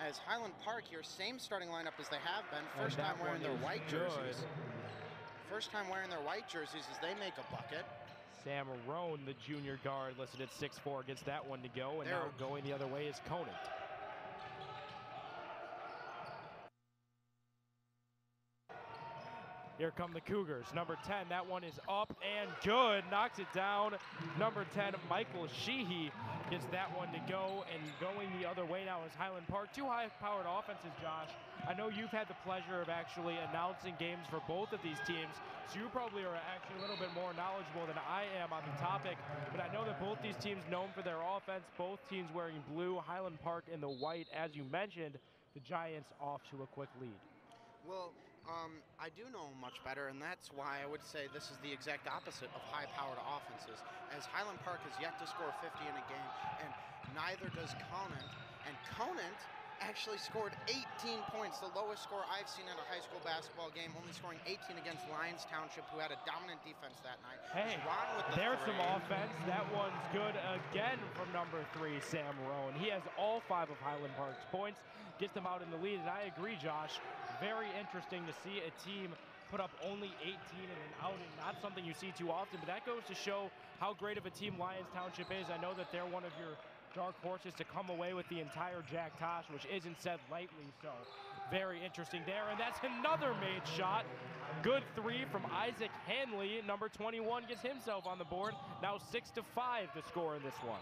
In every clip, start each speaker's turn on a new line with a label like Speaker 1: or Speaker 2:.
Speaker 1: as Highland Park here, same starting lineup as they have been. First time wearing their white jerseys. First time wearing their white jerseys as they make a bucket.
Speaker 2: Sam Roan, the junior guard, listed at 6'4", gets that one to go, and now going the other way is Conant. Here come the Cougars. Number 10, that one is up and good. Knocks it down. Number 10, Michael Sheehy, gets that one to go. And going the other way now is Highland Park. Two high-powered offenses, Josh. I know you've had the pleasure of actually announcing games for both of these teams, so you probably are actually a little bit more knowledgeable than I am on the topic. But I know that both these teams known for their offense, both teams wearing blue, Highland Park in the white. As you mentioned, the Giants off to a quick lead.
Speaker 1: Well, I do know much better, and that's why I would say this is the exact opposite of high-powered offenses, as Highland Park has yet to score 50 in a game, and neither does Conant. And Conant actually scored 18 points, the lowest score I've seen in a high school basketball game, only scoring 18 against Lyons Township, who had a dominant defense that night.
Speaker 2: Hey, there's some offense. That one's good again from number 3, Sam Roan. He has all 5 of Highland Park's points, gets them out in the lead, and I agree, Josh, very interesting to see a team put up only 18 in an outing. Not something you see too often, but that goes to show how great of a team Lyons Township is. I know that they're one of your dark horses to come away with the entire Jack Tosh, which isn't said lightly, so very interesting there. And that's another made shot. Good 3 from Isaac Hanley. Number 21 gets himself on the board. Now 6-5 the score in this one.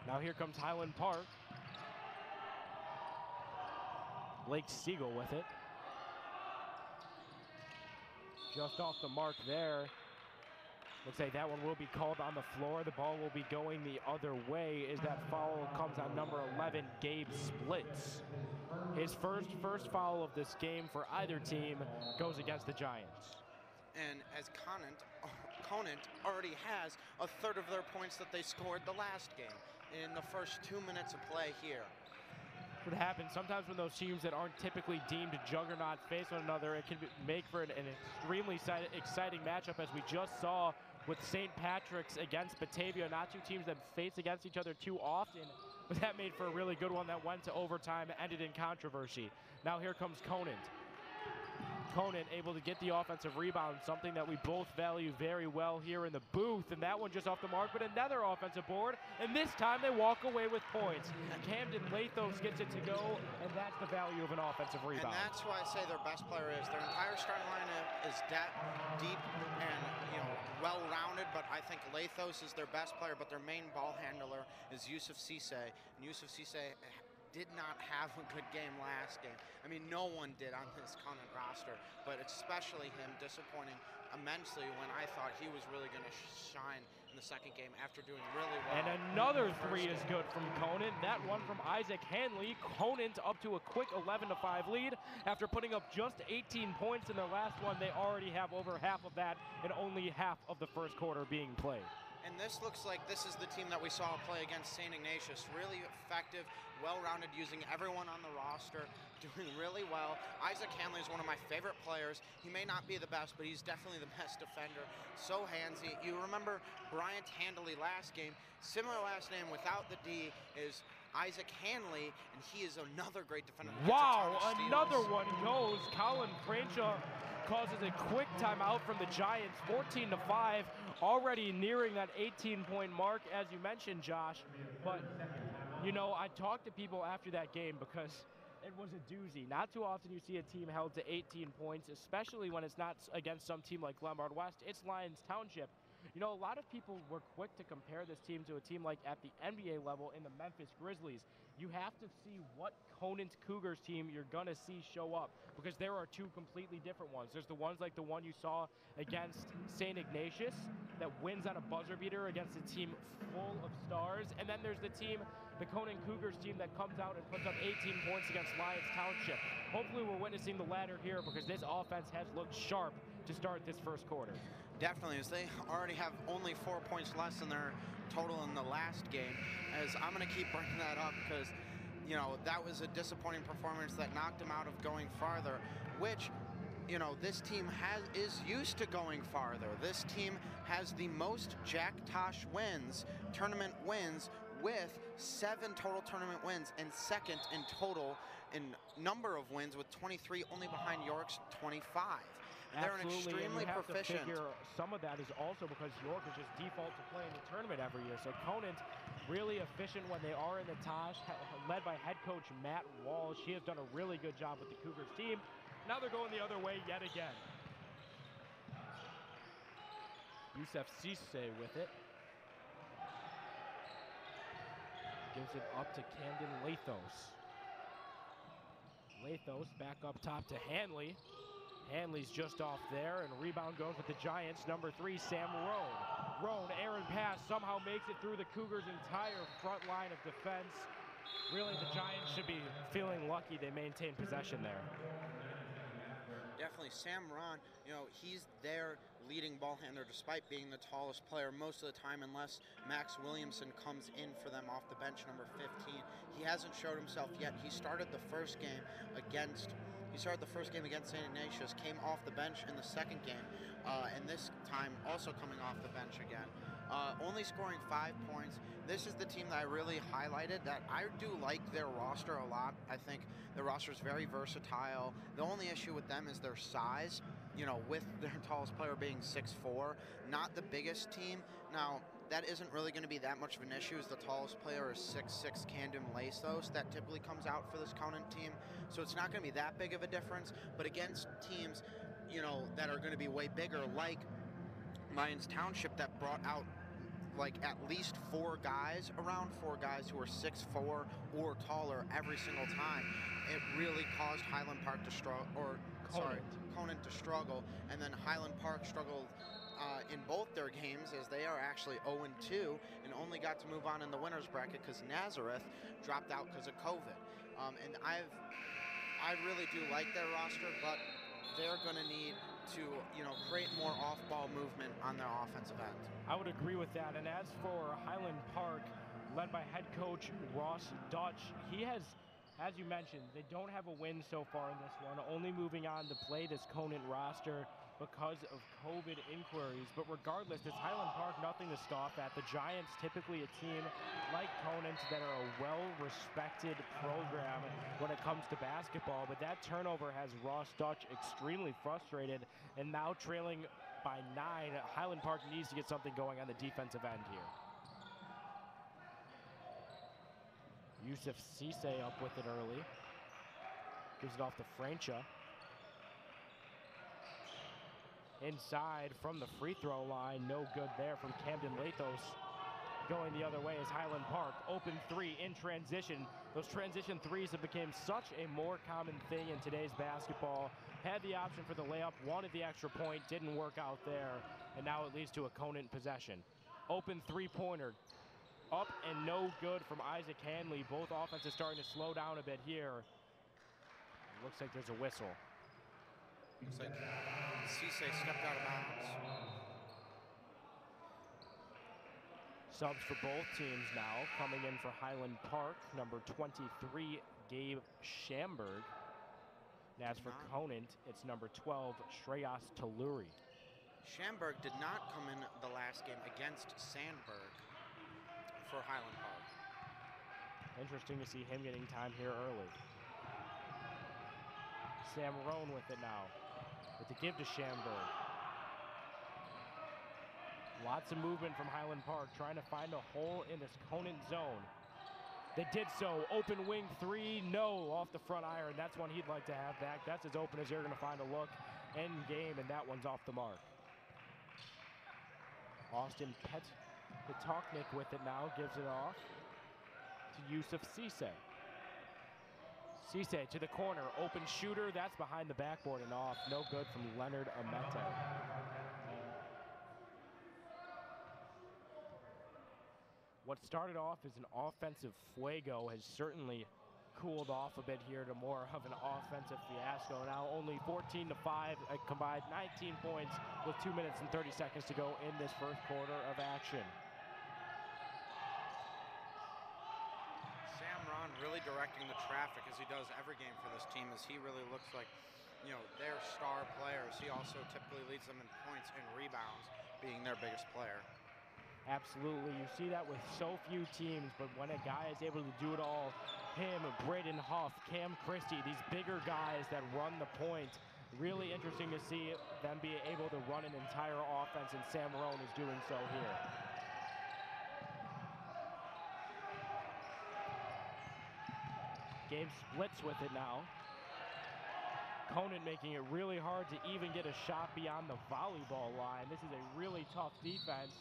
Speaker 2: Now here comes Highland Park. Blake Siegel with it. Just off the mark there. Looks like that one will be called on the floor. The ball will be going the other way as that foul comes on number 11, Gabe Splits. His first foul of this game for either team goes against the Giants.
Speaker 1: And as Conant already has a third of their points that they scored the last game in the first 2 minutes of play here.
Speaker 2: What happens sometimes when those teams that aren't typically deemed juggernauts face one another, it can make for an extremely exciting matchup, as we just saw with St. Patrick's against Batavia. Not two teams that face against each other too often, but that made for a really good one that went to overtime and ended in controversy. Now here comes Conant. Conant able to get the offensive rebound, something that we both value very well here in the booth, and that one just off the mark, but another offensive board, and this time they walk away with points. Camden Lathos gets it to go, and that's the value of an offensive rebound.
Speaker 1: And that's why I say their best player is. Their entire starting lineup is deep and well-rounded, but I think Lathos is their best player, but their main ball handler is Yusuf Cisse, and Yusuf Cisse did not have a good game last game. I mean, no one did on this Conant roster, but especially him, disappointing immensely when I thought he was really going to shine in the second game after doing really well.
Speaker 2: And another 3 is good from Conant. That one from Isaac Hanley. Conant up to a quick 11-5 lead. After putting up just 18 points in their last one, they already have over half of that and only half of the first quarter being played.
Speaker 1: And this looks like this is the team that we saw play against St. Ignatius. Really effective, well-rounded, using everyone on the roster, doing really well. Isaac Hanley is one of my favorite players. He may not be the best, but he's definitely the best defender. So handsy. You remember Bryant Handley last game. Similar last name without the D is Isaac Hanley, and he is another great defender.
Speaker 2: Wow, another one goes. Colin Cranshaw causes a quick timeout from the Giants, 14-5, already nearing that 18-point mark, as you mentioned, Josh. But, you know, I talked to people after that game because it was a doozy. Not too often you see a team held to 18 points, especially when it's not against some team like Lombard West. It's Lyons Township. You know, a lot of people were quick to compare this team to a team like at the NBA level in the Memphis Grizzlies. You have to see what Conant Cougars team you're going to see show up, because there are 2 completely different ones. There's the ones like the one you saw against St. Ignatius that wins on a buzzer beater against a team full of stars. And then there's the team, the Conant Cougars team, that comes out and puts up 18 points against Lyons Township. Hopefully we're witnessing the latter here, because this offense has looked sharp to start this first quarter.
Speaker 1: Definitely, as they already have only 4 points less than their total in the last game. As I'm going to keep bringing that up because, you know, that was a disappointing performance that knocked them out of going farther, which, you know, this team is used to going farther. This team has the most Jack Tosh wins, tournament wins, with 7 total tournament wins and second in total in number of wins with 23, only behind York's 25. They're an extremely proficient.
Speaker 2: To figure some of that is also because York is just default to play in the tournament every year. So Conant really efficient when they are in the Tosh, led by head coach Matt Walsh. He has done a really good job with the Cougars team. Now they're going the other way yet again. Yusuf Cisse with it. Gives it up to Camden Lathos. Lathos back up top to Hanley. Hanley's just off there, and rebound goes with the Giants. Number 3, Sam Roan. Roan, errant pass, somehow makes it through the Cougars' entire front line of defense. Really, the Giants should be feeling lucky they maintain possession there.
Speaker 1: Definitely, Sam Roan, you know, he's their leading ball handler despite being the tallest player most of the time, unless Max Williamson comes in for them off the bench, number 15. He hasn't showed himself yet. He started the first game against St. Ignatius, came off the bench in the second game, and this time also coming off the bench again. Only scoring 5 points. This is the team that I really highlighted, that I do like their roster a lot. I think their roster is very versatile. The only issue with them is their size, you know, with their tallest player being 6'4", not the biggest team. Now, that isn't really going to be that much of an issue, as the tallest player is 6'6" Camden Lathos. That typically comes out for this Conant team, so it's not going to be that big of a difference. But against teams, you know, that are going to be way bigger, like Lyons Township, that brought out like at least 4 guys who are 6'4" or taller every single time, it really caused Highland Park to struggle, Conant to struggle, and then Highland Park struggled in both their games, as they are actually 0-2 and only got to move on in the winner's bracket because Nazareth dropped out because of COVID. And I really do like their roster, but they're going to need to, you know, create more off-ball movement on their offensive end.
Speaker 2: I would agree with that. And as for Highland Park, led by head coach Ross Dutch, he has, as you mentioned, they don't have a win so far in this one, only moving on to play this Conant roster because of COVID inquiries. But regardless, this Highland Park, nothing to scoff at. The Giants, typically a team like Conant that are a well-respected program when it comes to basketball. But that turnover has Ross Dutch extremely frustrated, and now trailing by 9, Highland Park needs to get something going on the defensive end here. Yusuf Cisse up with it early. Gives it off to Francha. Inside from the free throw line, no good there from Camden Lathos. Going the other way is Highland Park. Open 3 in transition. Those transition threes have become such a more common thing in today's basketball. Had the option for the layup, wanted the extra point, didn't work out there, and now it leads to a Conant possession. Open 3-pointer. Up and no good from Isaac Hanley. Both offenses starting to slow down a bit here. Looks like there's a whistle.
Speaker 1: Looks like Cisse stepped out of bounds.
Speaker 2: Subs for both teams now. Coming in for Highland Park, number 23, Gabe Schamberg. And as for Conant, it's number 12, Shreyas Taluri.
Speaker 1: Schamberg did not come in the last game against Sandberg for Highland Park.
Speaker 2: Interesting to see him getting time here early. Sam Roan with it now. With the give to Schamberg. Lots of movement from Highland Park, trying to find a hole in this Conant zone. They did so. Open wing 3, no, off the front iron. That's one he'd like to have back. That's as open as you're going to find a look. End game, and that one's off the mark. Austin Petoknik with it now, gives it off to Yusuf Cisse. Cisse to the corner, open shooter, that's behind the backboard and off. No good from Leonard Amete. What started off as an offensive fuego has certainly cooled off a bit here to more of an offensive fiasco. Now only 14-5, a combined 19 points with 2 minutes and 30 seconds to go in this first quarter of action.
Speaker 1: Sam Roan really directing the traffic, as he does every game for this team, as he really looks like, you know, their star players. He also typically leads them in points and rebounds, being their biggest player.
Speaker 2: Absolutely. You see that with so few teams, but when a guy is able to do it all, him, Braden Huff, Cam Christie, these bigger guys that run the point, really interesting to see them be able to run an entire offense, and Sam Roan is doing so here. Game splits with it now. Conant making it really hard to even get a shot beyond the volleyball line. This is a really tough defense.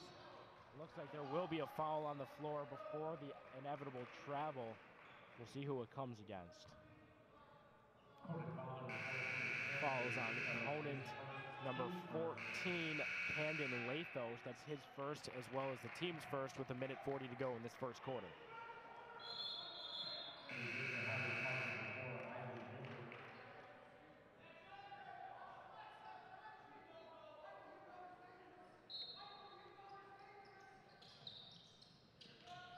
Speaker 2: Looks like there will be a foul on the floor before the inevitable travel. We'll see who it comes against. Fouls on Conant, number 14, Camden Lathos. That's his first as well as the team's first with 1:40 to go in this first quarter.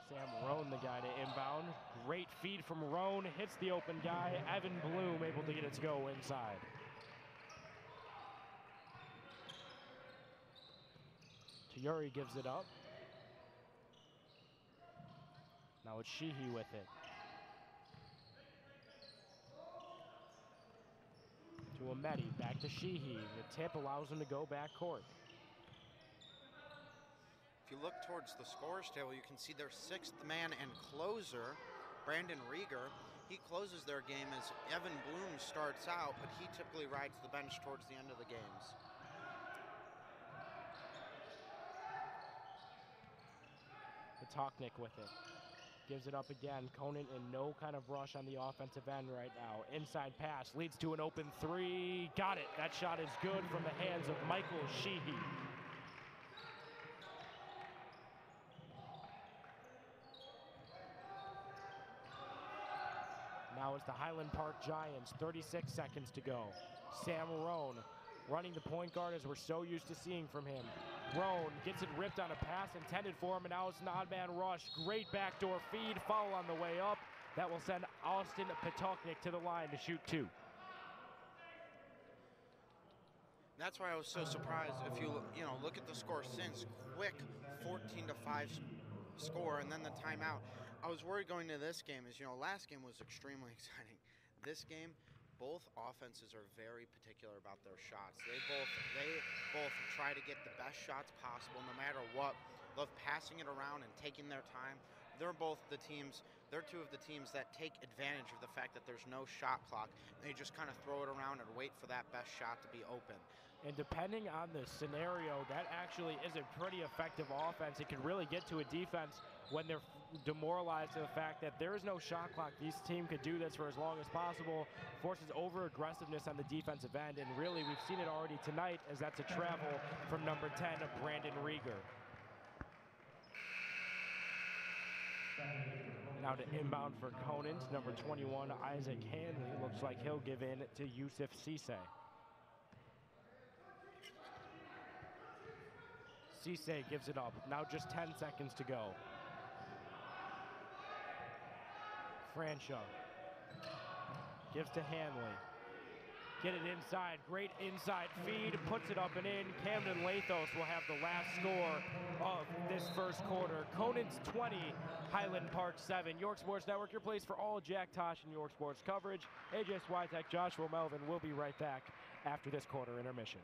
Speaker 2: Sam Roan, the guy to inbound. Great feed from Roan, hits the open guy. Evan Bloom able to get it to go inside. Tuyuri gives it up. Now it's Sheehy with it. To Ameti, back to Sheehy. The tip allows him to go back court.
Speaker 1: If you look towards the scorers table, you can see their sixth man and closer, Brandon Rieger. He closes their game as Evan Bloom starts out, but he typically rides the bench towards the end of the games.
Speaker 2: Patoknik with it. Gives it up again. Conant in no kind of rush on the offensive end right now. Inside pass leads to an open three. Got it. That shot is good from the hands of Michael Sheehy. Now it's the Highland Park Giants, 36 seconds to go. Sam Roan running the point guard as we're so used to seeing from him. Roan gets it ripped on a pass intended for him, and now it's an odd man rush. Great backdoor feed, foul on the way up. That will send Austin Patoknik to the line to shoot two.
Speaker 1: That's why I was so surprised. If you look at the score since, quick 14-5 score, and then the timeout. I was worried going to this game last game was extremely exciting. This game, both offenses are very particular about their shots. They both try to get the best shots possible no matter what. Love passing it around and taking their time. They're two of the teams that take advantage of the fact that there's no shot clock. They just kind of throw it around and wait for that best shot to be open.
Speaker 2: And depending on the scenario, that actually is a pretty effective offense. It can really get to a defense when they're demoralized to the fact that there is no shot clock. This team could do this for as long as possible, forces over-aggressiveness on the defensive end, and really we've seen it already tonight as that's a travel from number 10, Brandon Rieger. Now to inbound for Conant, number 21, Isaac Hanley. Looks like he'll give in to Yusuf Cisse. Cisse gives it up. Now just 10 seconds to go. Francia gives to Hanley. Get it inside. Great inside feed. Puts it up and in. Camden Lathos will have the last score of this first quarter. Conant's 20, Highland Park 7. York Sports Network, your place for all Jack Tosh and York Sports coverage. AJ Switek, Joshua Melvin will be right back after this quarter intermission.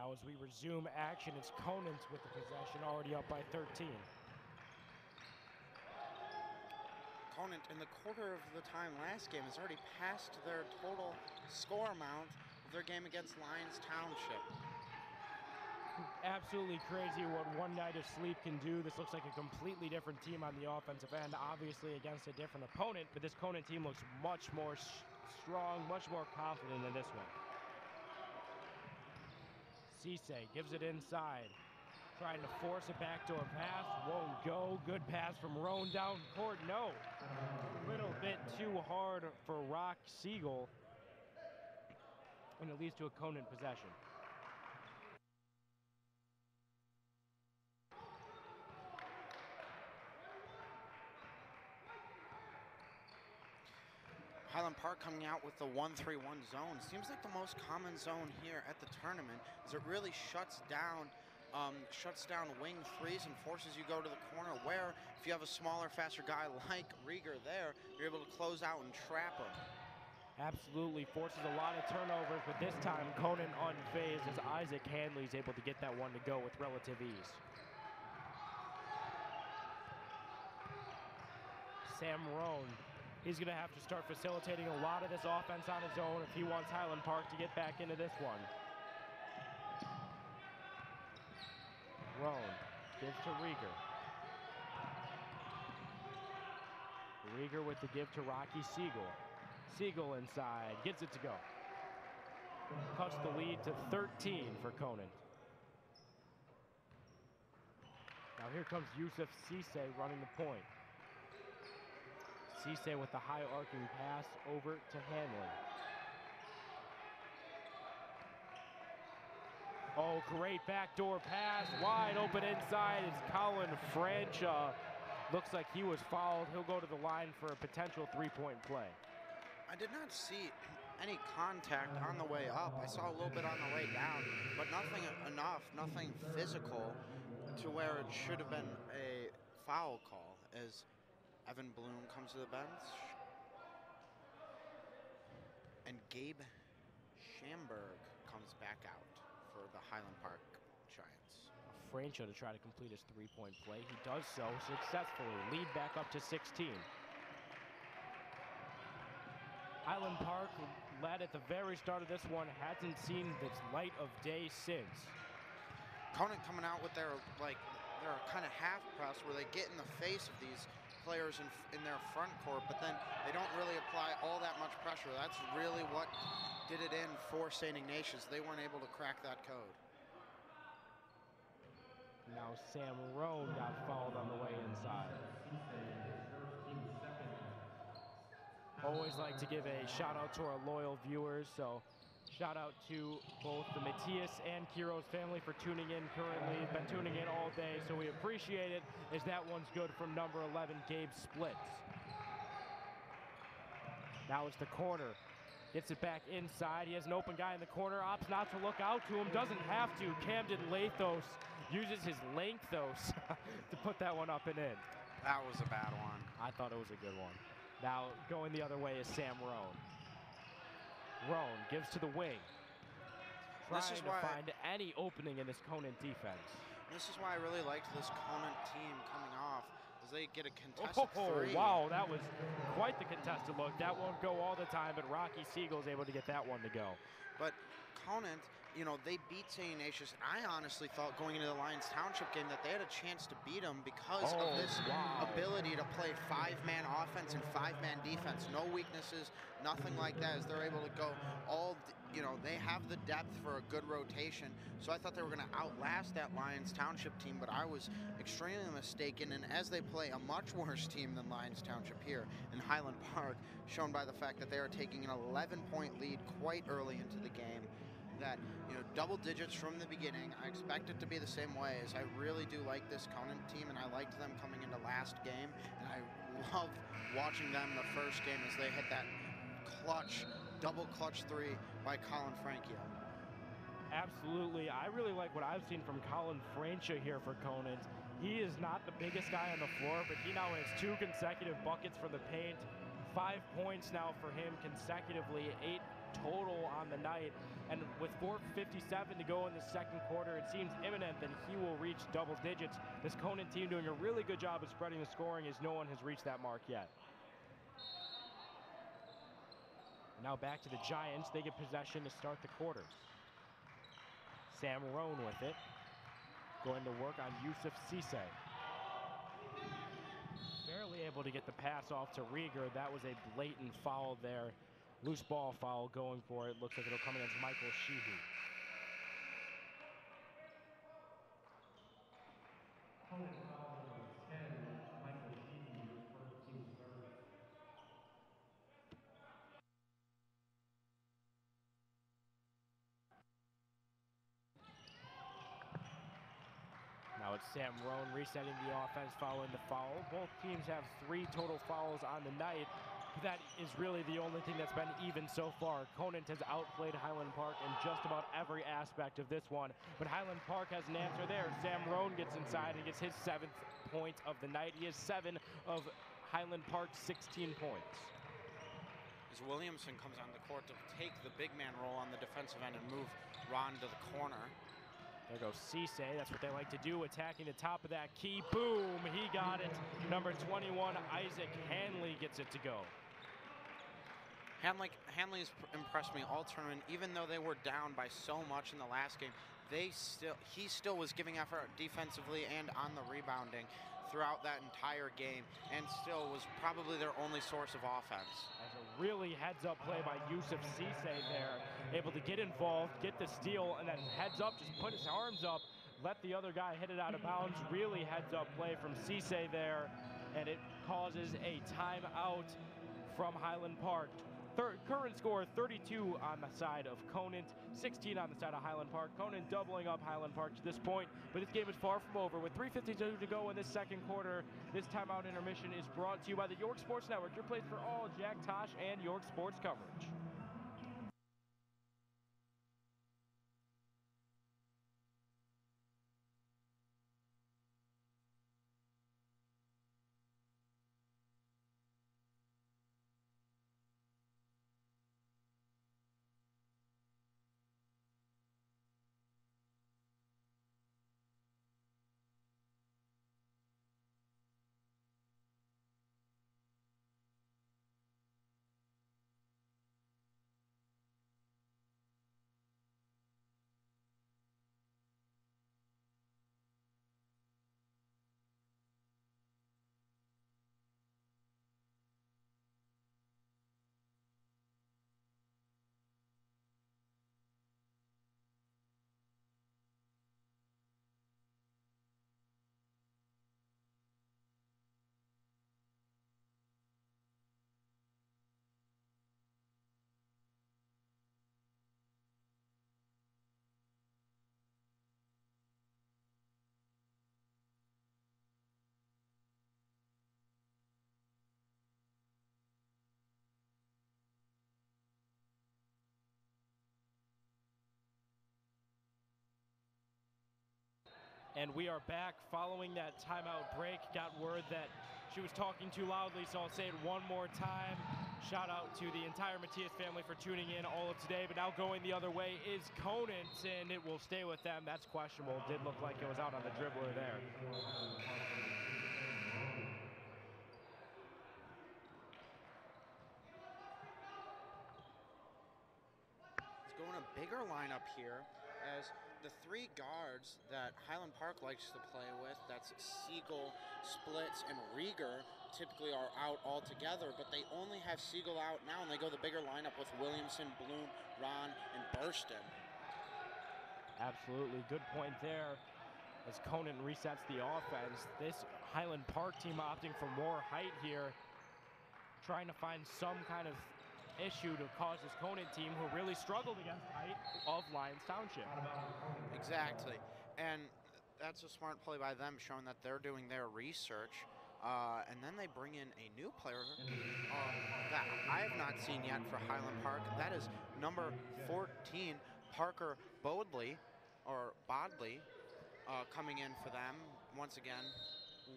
Speaker 2: Now as we resume action, it's Conant with the possession, already up by 13.
Speaker 1: Conant, in the quarter of the time last game, has already passed their total score amount of their game against Lyons Township.
Speaker 2: Absolutely crazy what one night of sleep can do. This looks like a completely different team on the offensive end, obviously against a different opponent, but this Conant team looks much more strong, much more confident than this one. Cisse gives it inside, trying to force a backdoor pass, won't go. Good pass from Roan down court, no. A little bit too hard for Rock Siegel, and it leads to a Conant possession.
Speaker 1: Highland Park coming out with the 1-3-1 zone. Seems like the most common zone here at the tournament, as it really shuts down wing threes and forces you go to the corner, where if you have a smaller, faster guy like Rieger there, you're able to close out and trap him.
Speaker 2: Absolutely forces a lot of turnovers, but this time Conant unfazed as Isaac Hanley's able to get that one to go with relative ease. Sam Roan, he's going to have to start facilitating a lot of this offense on his own if he wants Highland Park to get back into this one. Roan gives to Rieger. Rieger with the give to Rocky Siegel. Siegel inside, gets it to go. Cuts the lead to 13 for Conant. Now here comes Yusuf Cisse running the point. Cisse with the high arcing pass over to Hanley. Oh, great backdoor pass, wide open inside. It's Colin French. Looks like he was fouled. He'll go to the line for a potential three-point play.
Speaker 1: I did not see any contact on the way up. I saw a little bit on the way down, but nothing enough, nothing physical to where it should have been a foul call, as Evan Bloom comes to the bench. And Gabe Schamberg comes back out for the Highland Park Giants.
Speaker 2: Francho to try to complete his three-point play. He does so successfully. Lead back up to 16. Highland Park, led at the very start of this one, hasn't seen this light of day since.
Speaker 1: Conant coming out with their kind of half press where they get in the face of these players in their front court, but then they don't really apply all that much pressure. That's really what did it in for St. Ignatius. They weren't able to crack that code.
Speaker 2: Now Sam Roan got fouled on the way inside. Always like to give a shout out to our loyal viewers, so shout out to both the Matthias and Kiros family for tuning in currently. Been tuning in all day, so we appreciate it, as that one's good from number 11, Gabe Splits. Now it's the corner. Gets it back inside. He has an open guy in the corner. Opts not to look out to him. Doesn't have to. Camden Lathos uses his lengthos to put that one up and in.
Speaker 1: That was a bad one.
Speaker 2: I thought it was a good one. Now going the other way is Sam Roan. Roan gives to the wing. Trying to find any opening in this Conant defense.
Speaker 1: This is why I really liked this Conant team coming off, as they get a contested three.
Speaker 2: Wow, that was quite the contested look. That won't go all the time, but Rocky Siegel's able to get that one to go.
Speaker 1: But Conant, you know, they beat St. Ignatius, and I honestly thought going into the Lyons Township game that they had a chance to beat them because of this ability to play five-man offense and five-man defense. No weaknesses, nothing like that, as they're able to go all, you know, they have the depth for a good rotation. So I thought they were going to outlast that Lyons Township team, but I was extremely mistaken. And as they play a much worse team than Lyons Township here in Highland Park, shown by the fact that they are taking an 11-point lead quite early into the game, that, you know, double digits from the beginning. I expect it to be the same way, as I really do like this Conant team, and I liked them coming into last game, and I love watching them the first game as they hit that clutch, double clutch three by Colin Francia.
Speaker 2: Absolutely. I really like what I've seen from Colin Francia here for Conant. He is not the biggest guy on the floor, but he now has 2 consecutive buckets from the paint. 5 points now for him consecutively, 8 total on the night. And with 4:57 to go in the second quarter, it seems imminent that he will reach double digits. This Conant team doing a really good job of spreading the scoring, as no one has reached that mark yet. Now back to the Giants. They get possession to start the quarter. Sam Roan with it. Going to work on Yusuf Cisse. Barely able to get the pass off to Rieger. That was a blatant foul there. Loose ball foul going for it. Looks like it'll come against Michael Sheehy. Now it's Sam Roan resetting the offense following the foul. Both teams have 3 total fouls on the night. That is really the only thing that's been even so far. Conant has outplayed Highland Park in just about every aspect of this one. But Highland Park has an answer there. Sam Roan gets inside and gets his 7th point of the night. He has 7 of Highland Park's 16 points.
Speaker 1: As Williamson comes on the court to take the big man role on the defensive end and move Ron to the corner.
Speaker 2: There goes Cisse. That's what they like to do, attacking the top of that key. Boom, he got it. Number 21, Isaac Hanley gets it to go.
Speaker 1: Hanley's impressed me all tournament. Even though they were down by so much in the last game, he still was giving effort defensively and on the rebounding throughout that entire game, and still was probably their only source of offense.
Speaker 2: As a really heads-up play by Yusuf Cisse there, able to get involved, get the steal, and then heads up, just put his arms up, let the other guy hit it out of bounds. Really heads-up play from Cisse there, and it causes a timeout from Highland Park. Current score 32 on the side of Conant, 16 on the side of Highland Park. Conant doubling up Highland Park to this point, but this game is far from over. With 3:52 to go in this second quarter, this timeout intermission is brought to you by the York Sports Network, your place for all Jack, Tosh, and York sports coverage. And we are back following that timeout break. Got word that she was talking too loudly, so I'll say it one more time. Shout out to the entire Matias family for tuning in all of today. But now going the other way is Conant, and it will stay with them. That's questionable. It did look like it was out on the dribbler there.
Speaker 1: Let's go in a bigger lineup here, as the 3 guards that Highland Park likes to play with, that's Siegel, Splits, and Rieger, typically are out altogether, but they only have Siegel out now, and they go the bigger lineup with Williamson, Bloom, Ron, and Burston.
Speaker 2: Absolutely, good point there. As Conant resets the offense, this Highland Park team opting for more height here, trying to find some kind of issue to cause this Conant team, who really struggled against height of Lyons Township.
Speaker 1: Exactly, and that's a smart play by them, showing that they're doing their research. And then they bring in a new player that I have not seen yet for Highland Park. That is number 14, Parker Bodley, coming in for them once again.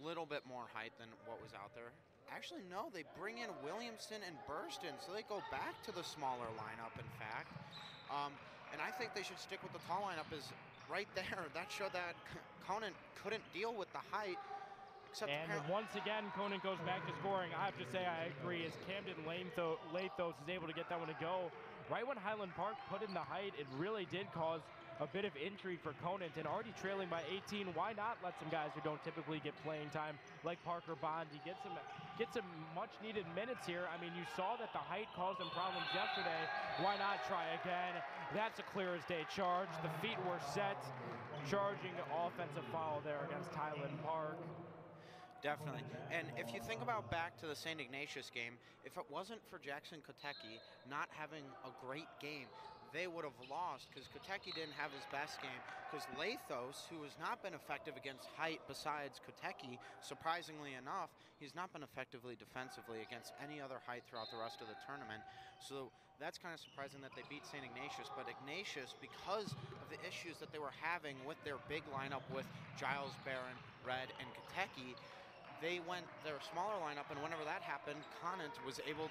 Speaker 1: little bit more height than what was out there. Actually, no, they bring in Williamson and Burston, so they go back to the smaller lineup, in fact. And I think they should stick with the tall lineup is right there. That showed that Conant couldn't deal with the height.
Speaker 2: And once again, Conant goes back to scoring. I have to say I agree, as Camden Lathos is able to get that one to go. Right when Highland Park put in the height, it really did cause a bit of intrigue for Conant, and already trailing by 18, why not let some guys who don't typically get playing time, like Parker Bondi, get some much-needed minutes here. I mean, you saw that the height caused him problems yesterday. Why not try again? That's a clear-as-day charge. The feet were set. Charging offensive foul there against Highland Park.
Speaker 1: Definitely. And if you think about back to the St. Ignatius game, if it wasn't for Jackson Kotecki not having a great game, they would have lost because Kotecki didn't have his best game. Because Lathos, who has not been effective against height besides Kotecki, surprisingly enough, he's not been effectively defensively against any other height throughout the rest of the tournament. So that's kind of surprising that they beat St. Ignatius. But Ignatius, because of the issues that they were having with their big lineup with Giles, Barron, Red, and Kotecki, they went their smaller lineup, and whenever that happened, Conant was able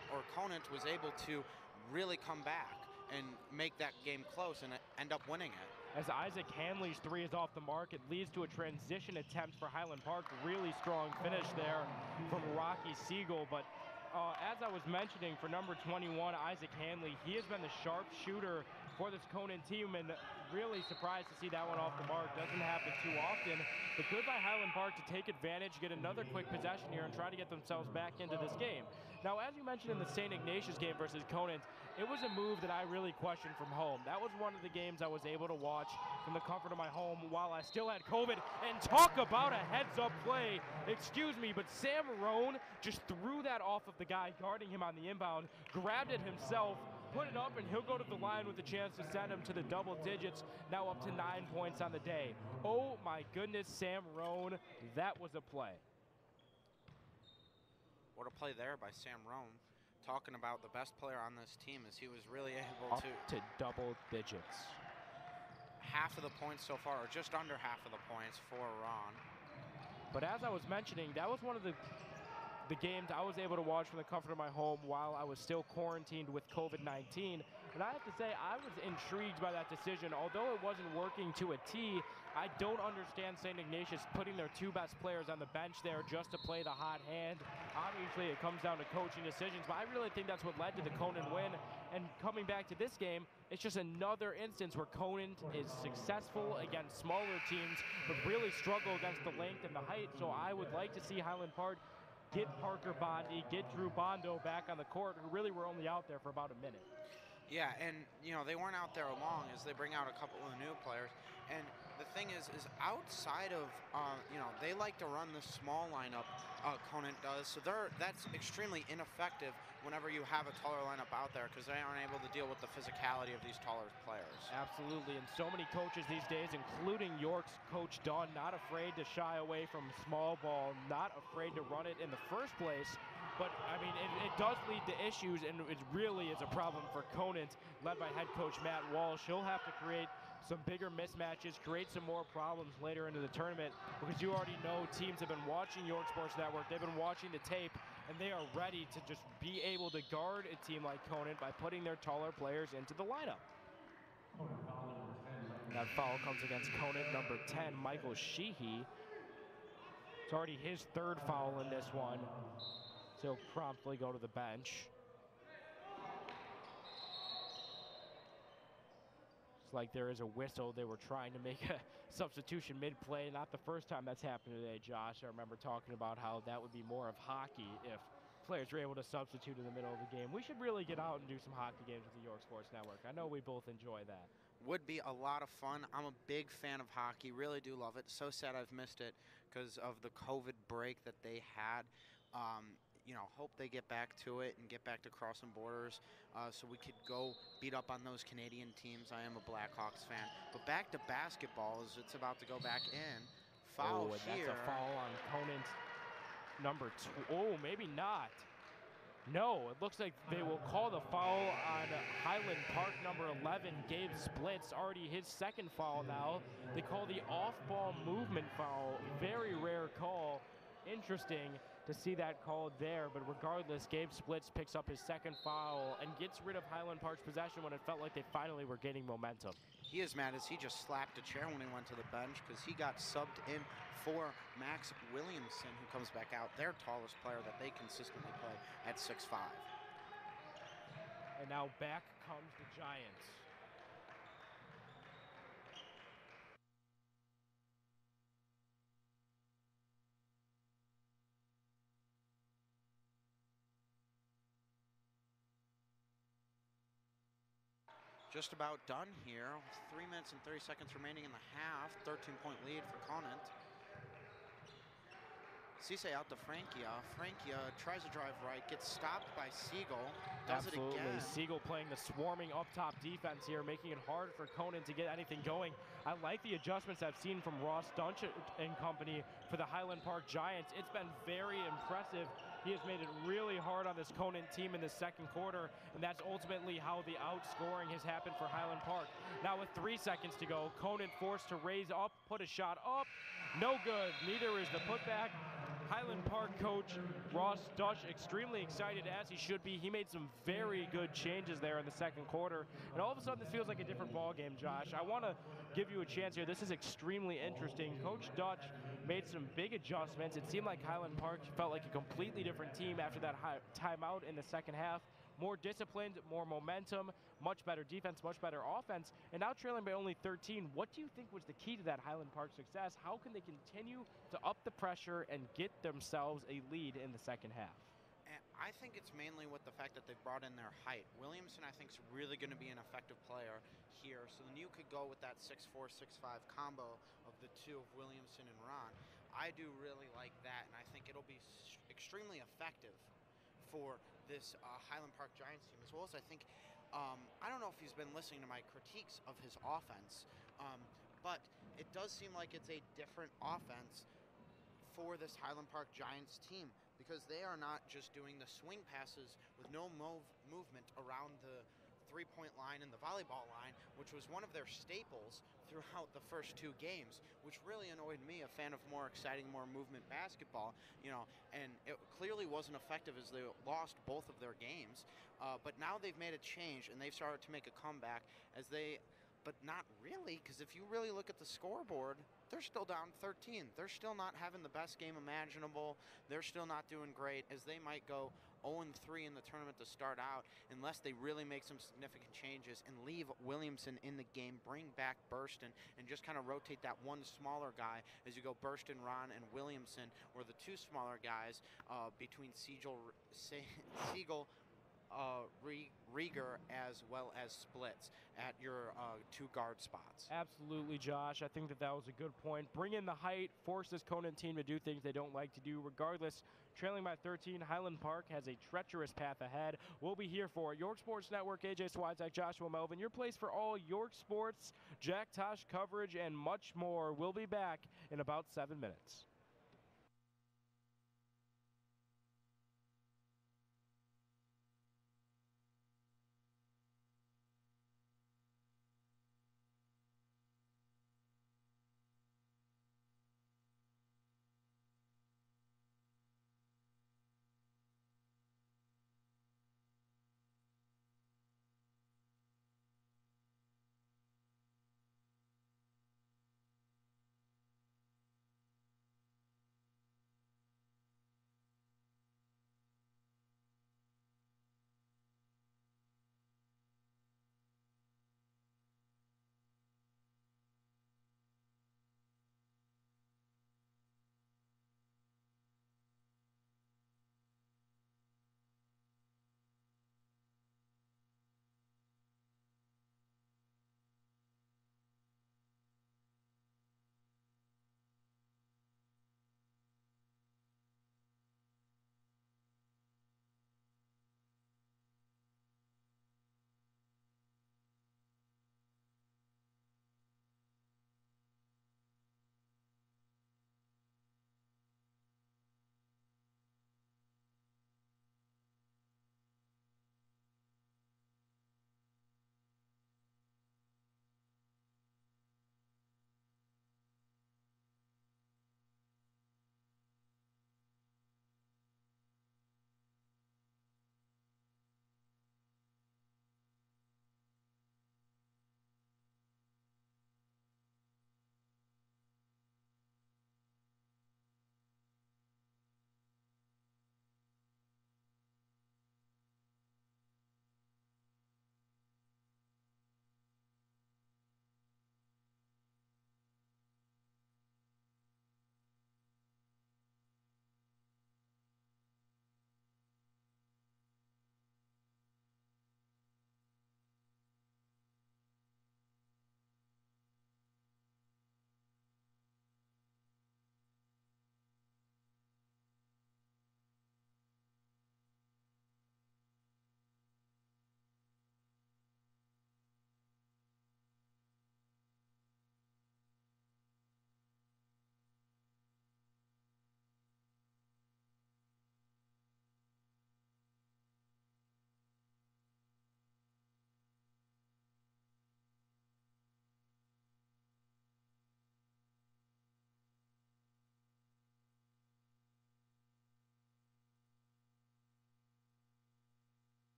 Speaker 1: to really come back and make that game close and end up winning it.
Speaker 2: As Isaac Hanley's three is off the mark, it leads to a transition attempt for Highland Park. Really strong finish there from Rocky Siegel. But as I was mentioning, for number 21, Isaac Hanley, he has been the sharpshooter for this Conant team, and really surprised to see that one off the mark. Doesn't happen too often, but good by Highland Park to take advantage, get another quick possession here, and try to get themselves back into this game. Now, as you mentioned in the St. Ignatius game versus Conant, it was a move that I really questioned from home. That was one of the games I was able to watch from the comfort of my home while I still had COVID. And talk about a heads-up play. Excuse me, but Sam Roan just threw that off of the guy guarding him on the inbound, grabbed it himself, put it up, and he'll go to the line with a chance to send him to the double digits, now up to 9 points on the day. Oh my goodness, Sam Roan, that was a play.
Speaker 1: What a play there by Sam Roan. Talking about the best player on this team, as he was really able
Speaker 2: to double digits.
Speaker 1: Half of the points so far, or just under half of the points for Ron.
Speaker 2: But as I was mentioning, that was one of the games I was able to watch from the comfort of my home while I was still quarantined with COVID-19. And I have to say, I was intrigued by that decision. Although it wasn't working to a T, I don't understand St. Ignatius putting their two best players on the bench there just to play the hot hand. Obviously, it comes down to coaching decisions, but I really think that's what led to the Conant win. And coming back to this game, it's just another instance where Conant is successful against smaller teams, but really struggle against the length and the height. So I would like to see Highland Park get Parker Bondi, get Drew Bondo back on the court, who really were only out there for about a minute.
Speaker 1: Yeah, and they weren't out there long as they bring out a couple of new players. And the thing is outside of, they like to run the small lineup, Conant does. So that's extremely ineffective whenever you have a taller lineup out there because they aren't able to deal with the physicality of these taller players.
Speaker 2: Absolutely, and so many coaches these days, including York's coach Dunn, not afraid to shy away from small ball, not afraid to run it in the first place. But, I mean, it does lead to issues, and it really is a problem for Conant, led by head coach Matt Walsh. He'll have to create some bigger mismatches, create some more problems later into the tournament, because you already know teams have been watching York Sports Network. They've been watching the tape, and they are ready to just be able to guard a team like Conant by putting their taller players into the lineup. That foul comes against Conant, number 10, Michael Sheehy. It's already his third foul in this one. So he'll promptly go to the bench. It's like there is a whistle. They were trying to make a substitution mid-play. Not the first time that's happened today, Josh. I remember talking about how that would be more of hockey if players were able to substitute in the middle of the game. We should really get out and do some hockey games with the York Sports Network. I know we both enjoy that.
Speaker 1: Would be a lot of fun. I'm a big fan of hockey. Really do love it. So sad I've missed it because of the COVID break that they had. Hope they get back to it and get back to crossing borders so we could go beat up on those Canadian teams. I am a Blackhawks fan. But back to basketball as it's about to go back in. Foul here.
Speaker 2: That's a foul on Conant, number 2. Oh, maybe not. No, it looks like they will call the foul on Highland Park, number 11, Gabe Splits, already his second foul now. They call the off-ball movement foul. Very rare call. Interesting to see that called there, but regardless, Gabe Splits picks up his second foul and gets rid of Highland Park's possession when it felt like they finally were gaining momentum.
Speaker 1: He is mad as he just slapped a chair when he went to the bench because he got subbed in for Max Williamson, who comes back out, their tallest player that they consistently play at 6'5".
Speaker 2: And now back comes the Giants.
Speaker 1: Just about done here. 3 minutes and 30 seconds remaining in the half. 13-point lead for Conant. Cisse out to Frankia. Frankia tries to drive right, gets stopped by Siegel. Does
Speaker 2: Absolutely.
Speaker 1: it again.
Speaker 2: Siegel playing the swarming up-top defense here, making it hard for Conant to get anything going. I like the adjustments I've seen from Ross Dunch and company for the Highland Park Giants. It's been very impressive. He has made it really hard on this Conant team in the second quarter, and that's ultimately how the outscoring has happened for Highland Park. Now with 3 seconds to go, Conant forced to raise up, put a shot up. No good. Neither is the putback. Highland Park coach Ross Dush extremely excited, as he should be. He made some very good changes there in the second quarter, and all of a sudden this feels like a different ball game, Josh. I want to give you a chance here. This is extremely interesting. Coach Dutch made some big adjustments. It seemed like Highland Park felt like a completely different team after that timeout in the second half. More disciplined, more momentum, much better defense, much better offense, and now trailing by only 13. What do you think was the key to that Highland Park success? How can they continue to up the pressure and get themselves a lead in the second half?
Speaker 1: I think it's mainly with the fact that they've brought in their height. Williamson, I think, is really going to be an effective player here. So then you could go with that 6'4", 6'5" combo of the two of Williamson and Ron. I do really like that, and I think it'll be extremely effective for this Highland Park Giants team, as well as I think, I don't know if he's been listening to my critiques of his offense, but it does seem like it's a different offense for this Highland Park Giants team, because they are not just doing the swing passes with no movement around the three-point line and the volleyball line, which was one of their staples throughout the first 2 games, which really annoyed me, a fan of more exciting, more movement basketball, and it clearly wasn't effective as they lost both of their games. But now they've made a change, and they've started to make a comeback but not really, because if you really look at the scoreboard, they're still down 13. They're still not having the best game imaginable. They're still not doing great, as they might go 0-3 in the tournament to start out, unless they really make some significant changes and leave Williamson in the game, bring back Burston, and just kind of rotate that one smaller guy as you go Burston, Ron, and Williamson, or the 2 smaller guys between Siegel, Rieger, as well as Splits at your 2 guard spots.
Speaker 2: Absolutely, Josh. I think that was a good point. Bring in the height, force this Conant team to do things they don't like to do. Regardless, trailing by 13, Highland Park has a treacherous path ahead. We'll be here for York Sports Network, AJ Switek, Joshua Melvin, your place for all York sports, Jack Tosh coverage, and much more. We'll be back in about 7 minutes.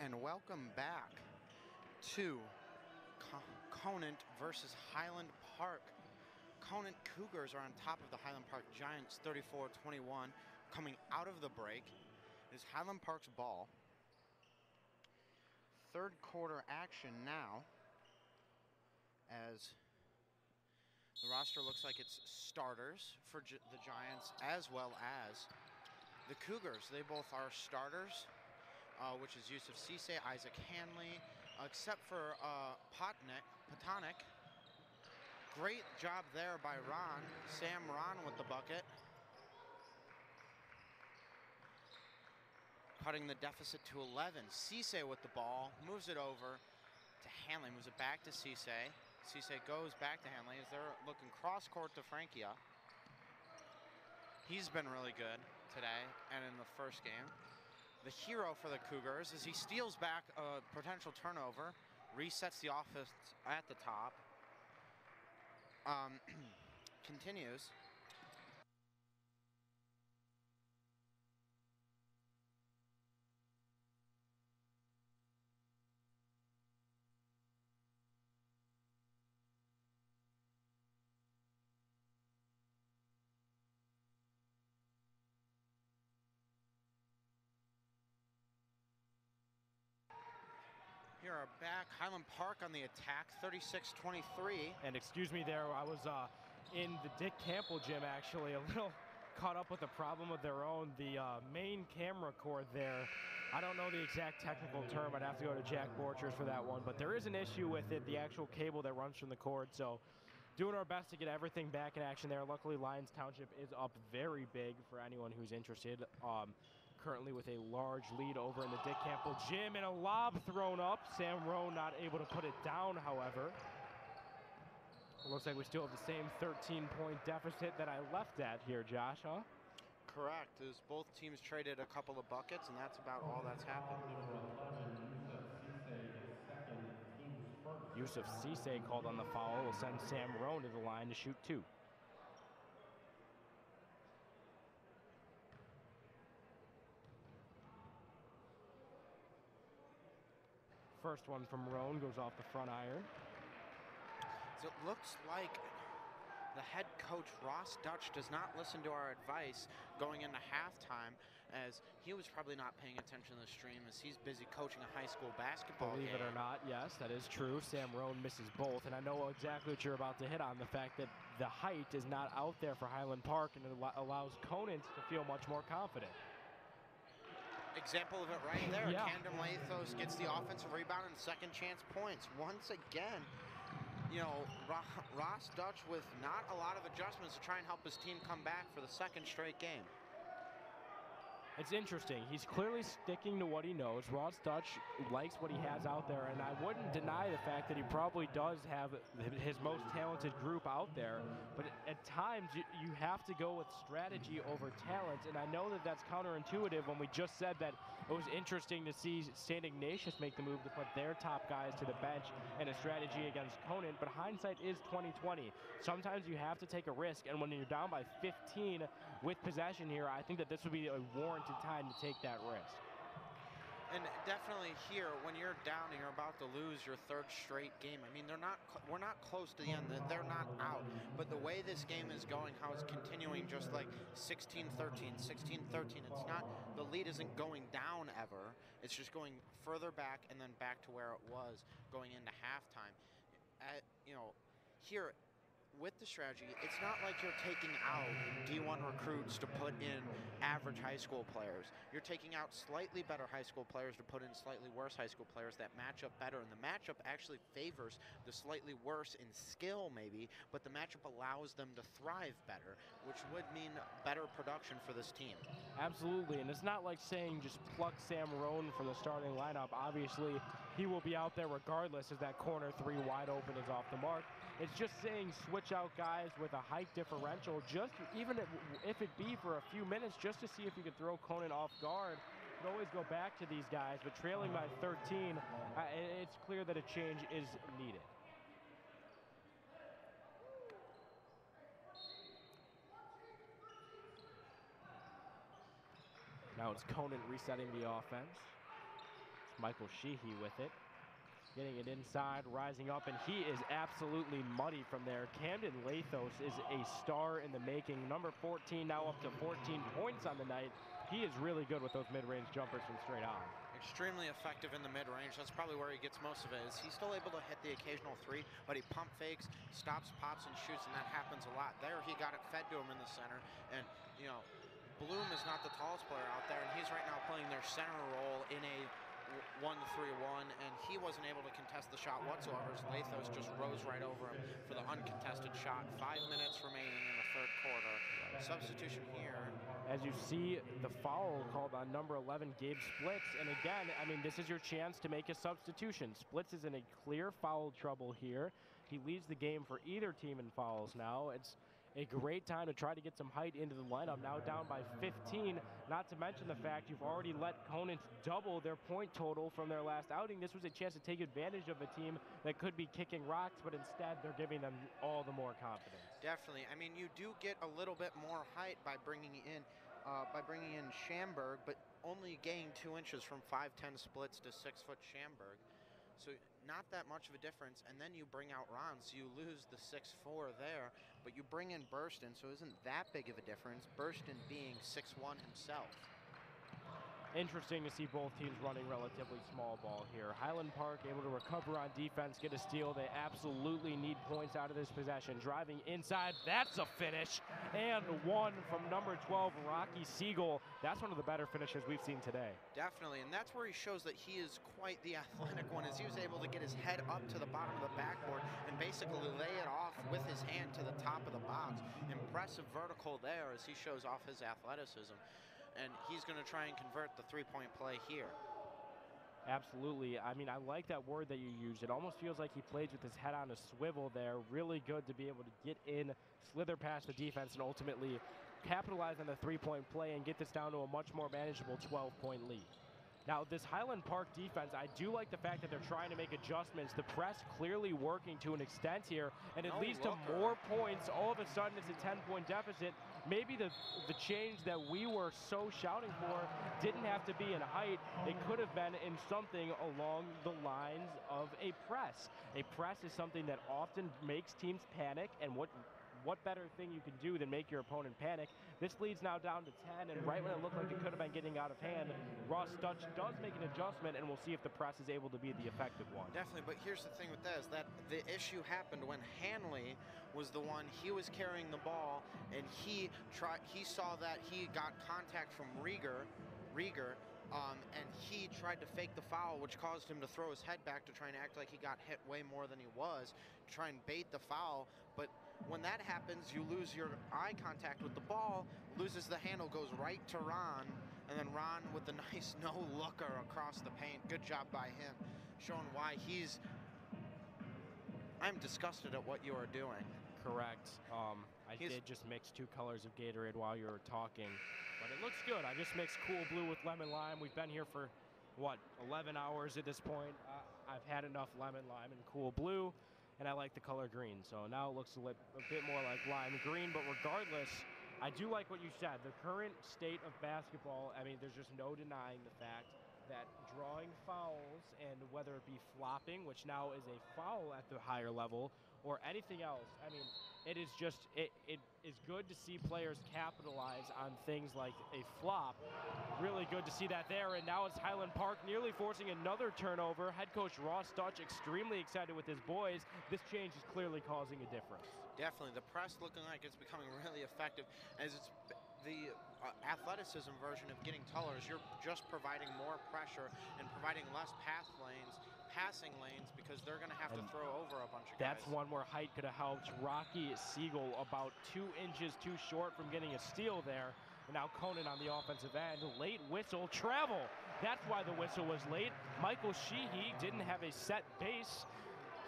Speaker 1: And welcome back to Conant versus Highland Park. Conant Cougars are on top of the Highland Park Giants 34-21 coming out of the break. It is Highland Park's ball. Third quarter action now as the roster looks like it's starters for the Giants as well as the Cougars. They both are starters. Which is Yusuf Cisse, Isaac Hanley, except for Patonic. Great job there by Ron. Sam Ron with the bucket. Cutting the deficit to 11. Cisse with the ball, moves it over to Hanley, moves it back to Cisse. Cisse goes back to Hanley as they're looking cross-court to Frankia. He's been really good today and in the first game. The hero for the Cougars as he steals back a potential turnover, resets the offense at the top, continues. Here are back, Highland Park on the attack, 36-23.
Speaker 2: And excuse me there, I was in the Dick Campbell gym actually, a little caught up with a problem of their own. The main camera cord there, I don't know the exact technical term, I'd have to go to Jack Borchers for that one, but there is an issue with it, the actual cable that runs from the cord, so doing our best to get everything back in action there. Luckily, Lyons Township is up very big for anyone who's interested. Currently with a large lead over in the Dick Campbell gym, and a lob thrown up. Sam Rowe not able to put it down, however. It looks like we still have the same 13-point deficit that I left at here, Josh, huh?
Speaker 1: Correct, as both teams traded a couple of buckets, and that's about all that's happened.
Speaker 2: Yusuf Cisse called on the foul will send Sam Rowe to the line to shoot 2. First one from Roan goes off the front iron.
Speaker 1: So it looks like the head coach, Ross Dutch, does not listen to our advice going into halftime, as he was probably not paying attention to the stream as he's busy coaching a high school basketball
Speaker 2: game. Believe it or not, yes, that is true. Sam Roan misses both, and I know exactly what you're about to hit on, the fact that the height is not out there for Highland Park, and it allows Conant to feel much more confident.
Speaker 1: Example of it right there.
Speaker 2: Yeah.
Speaker 1: Camden Lathos gets the offensive rebound and second chance points. Once again, you know, Ross Dutch with not a lot of adjustments to try and help his team come back for the second straight game.
Speaker 2: It's interesting. He's clearly sticking to what he knows. Ross Dutch likes what he has out there, and I wouldn't deny the fact that he probably does have his most talented group out there, but at times you have to go with strategy over talent, and I know that that's counterintuitive when we just said that it was interesting to see St. Ignatius make the move to put their top guys to the bench in a strategy against Conant, but hindsight is 20/20. Sometimes you have to take a risk, and when you're down by 15 with possession here, I think that this would be a warranted time to take that risk.
Speaker 1: And definitely here, when you're down and you're about to lose your third straight game, I mean, we're not close to the end. They're not out. But the way this game is going, how it's continuing just like 16-13, 16-13, it's not, the lead isn't going down ever. It's just going further back and then back to where it was going into halftime. You know, here, with the strategy, it's not like you're taking out D1 recruits to put in average high school players. You're taking out slightly better high school players to put in slightly worse high school players that match up better. And the matchup actually favors the slightly worse in skill maybe, but the matchup allows them to thrive better, which would mean better production for this team.
Speaker 2: Absolutely, and it's not like saying just pluck Sam Roan from the starting lineup. Obviously, he will be out there regardless as that corner 3 wide open is off the mark. It's just saying switch out guys with a height differential, just even if it be for a few minutes, just to see if you can throw Conant off guard. You can always go back to these guys, but trailing by 13, it's clear that a change is needed. Now it's Conant resetting the offense. Michael Sheehy with it. Getting it inside, rising up, and he is absolutely muddy from there. Camden Lathos is a star in the making. Number 14 now up to 14 points on the night. He is really good with those mid-range jumpers from straight on.
Speaker 1: Extremely effective in the mid-range. That's probably where he gets most of it. Is he's still able to hit the occasional three, but he pump fakes, stops, pops, and shoots, and that happens a lot. There, he got it fed to him in the center, and you know, Bloom is not the tallest player out there, and he's right now playing their center role in a 1-3-1, and he wasn't able to contest the shot whatsoever. Lathos just rose right over him for the uncontested shot. 5 minutes remaining in the third quarter. Substitution here.
Speaker 2: As you see, the foul called on number 11, Gabe Splits. And again, I mean, this is your chance to make a substitution. Splits is in a clear foul trouble here. He leads the game for either team in fouls now. It's a great time to try to get some height into the lineup. Now down by 15, not to mention the fact you've already let Conant double their point total from their last outing. This was a chance to take advantage of a team that could be kicking rocks, but instead they're giving them all the more confidence.
Speaker 1: Definitely. I mean, you do get a little bit more height by bringing in Schamberg, but only gain 2 inches from 5'10" Splits to 6-foot Schamberg. So not that much of a difference, and then you bring out Ron, so you lose the 6'4" there, but you bring in Burston, so it isn't that big of a difference, Burston being 6'1" himself.
Speaker 2: Interesting to see both teams running relatively small ball here. Highland Park able to recover on defense, get a steal. They absolutely need points out of this possession. Driving inside, that's a finish. And one from number 12, Rocky Siegel. That's one of the better finishes we've seen today.
Speaker 1: Definitely, and that's where he shows that he is quite the athletic one, as he was able to get his head up to the bottom of the backboard and basically lay it off with his hand to the top of the box. Impressive vertical there as he shows off his athleticism. And he's going to try and convert the three-point play here.
Speaker 2: Absolutely. I mean, I like that word that you used. It almost feels like he plays with his head on a swivel there. Really good to be able to get in, slither past the defense, and ultimately capitalize on the three-point play and get this down to a much more manageable 12-point lead. Now, this Highland Park defense, I do like the fact that they're trying to make adjustments. The press clearly working to an extent here, and it leads to more points. All of a sudden, it's a 10-point deficit. Maybe the change that we were so shouting for didn't have to be in height. It could have been in something along the lines of a press. A press is something that often makes teams panic, and what better thing you can do than make your opponent panic? This leads now down to 10, and right when it looked like it could have been getting out of hand, Ross Dutch does make an adjustment, and we'll see if the press is able to be the effective one.
Speaker 1: Definitely, but here's the thing with that, is that the issue happened when Hanley was the one, he was carrying the ball, and he saw that he got contact from Rieger, and he tried to fake the foul, which caused him to throw his head back to try and act like he got hit way more than he was, to try and bait the foul. But when that happens, you lose your eye contact with the ball, loses the handle, goes right to Ron, and then Ron with the nice no-looker across the paint. Good job by him, showing why I'm disgusted at what you are doing.
Speaker 2: Correct. I did just mix 2 colors of Gatorade while you were talking, but it looks good. I just mixed Cool Blue with Lemon Lime. We've been here for, what, 11 hours at this point. I've had enough Lemon Lime and Cool Blue, and I like the color green. So now it looks a bit more like lime green, but regardless, I do like what you said. The current state of basketball, I mean, there's just no denying the fact that drawing fouls, and whether it be flopping, which now is a foul at the higher level, or anything else, I mean, it is good to see players capitalize on things like a flop. Really good to see that there, and now it's Highland Park nearly forcing another turnover. Head coach Ross Dutch extremely excited with his boys. This change is clearly causing a difference.
Speaker 1: Definitely, the press looking like it's becoming really effective, as it's the athleticism version of getting taller. Is you're just providing more pressure and providing less passing lanes, because they're going to have to throw over a bunch of guys.
Speaker 2: That's one where height could have helped. Rocky Siegel about 2 inches too short from getting a steal there. And now Conant on the offensive end. Late whistle, travel. That's why the whistle was late. Michael Sheehy didn't have a set base.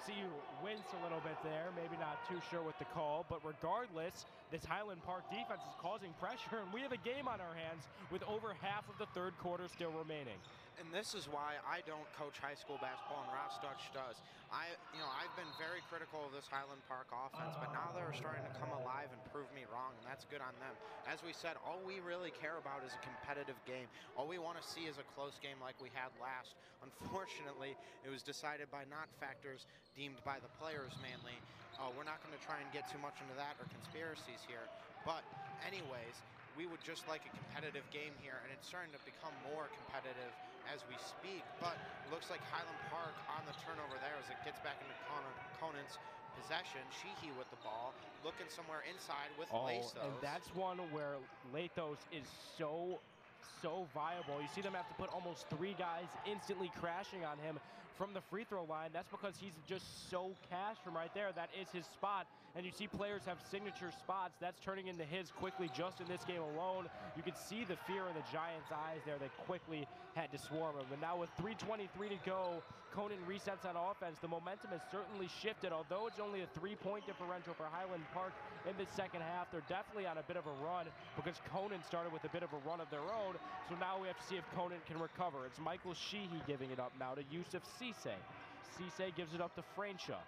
Speaker 2: See you wince a little bit there, maybe not too sure with the call, but regardless, this Highland Park defense is causing pressure, and we have a game on our hands with over half of the third quarter still remaining.
Speaker 1: And this is why I don't coach high school basketball and Ross Dutch does. I've been very critical of this Highland Park offense, but now they're starting to come alive and prove me wrong, and that's good on them. As we said, all we really care about is a competitive game. All we want to see is a close game like we had last. Unfortunately, it was decided by not factors deemed by the players mainly. We're not going to try and get too much into that or conspiracies here. But anyways, we would just like a competitive game here, and it's starting to become more competitive as we speak, but it looks like Highland Park on the turnover there as it gets back into Conant's possession. Sheehy with the ball, looking somewhere inside with Lathos.
Speaker 2: And that's one where Lathos is so viable. You see them have to put almost 3 guys instantly crashing on him from the free throw line. That's because he's just so cash from right there. That is his spot. And you see players have signature spots. That's turning into his quickly just in this game alone. You can see the fear in the Giants' eyes there. They quickly had to swarm him. And now with 3:23 to go, Conant resets on offense. The momentum has certainly shifted. Although it's only a 3-point differential for Highland Park in the second half, they're definitely on a bit of a run because Conant started with a bit of a run of their own. So now we have to see if Conant can recover. It's Michael Sheehy giving it up now to Yusuf Cisse. Cisse gives it up to Francia.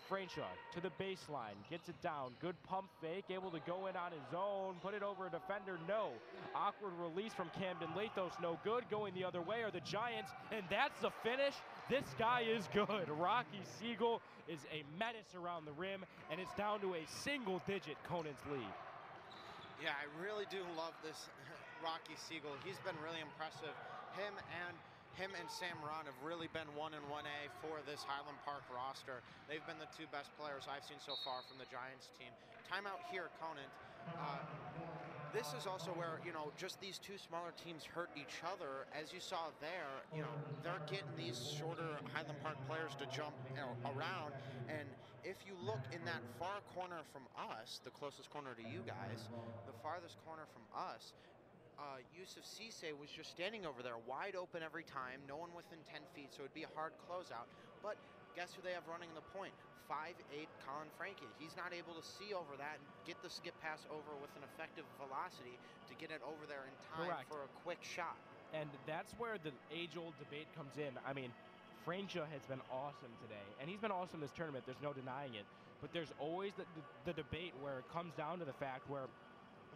Speaker 2: Francia to the baseline, gets it down, good pump fake, able to go in on his own, put it over a defender, no. Awkward release from Camden Lathos, no good. Going the other way are the Giants, and that's the finish. This guy is good. Rocky Siegel is a menace around the rim, and it's down to a single-digit Conant's lead.
Speaker 1: Yeah, I really do love this Rocky Siegel. He's been really impressive. Him and Sam Ron have really been 1 and 1A for this Highland Park roster. They've been the 2 best players I've seen so far from the Giants team. Timeout here, Conant. This is also where, just these 2 smaller teams hurt each other. As you saw there, they're getting these shorter Highland Park players to jump around. And if you look in that far corner from us, the closest corner to you guys, the farthest corner from us, Yusuf Cisse was just standing over there, wide open every time, no one within 10 feet, so it'd be a hard closeout. But guess who they have running the point? 5'8" Colin Frankie. He's not able to see over that and get the skip pass over with an effective velocity to get it over there in time for a quick shot.
Speaker 2: And that's where the age-old debate comes in. I mean, Francia has been awesome today, and he's been awesome this tournament. There's no denying it. But there's always the debate where it comes down to the fact where,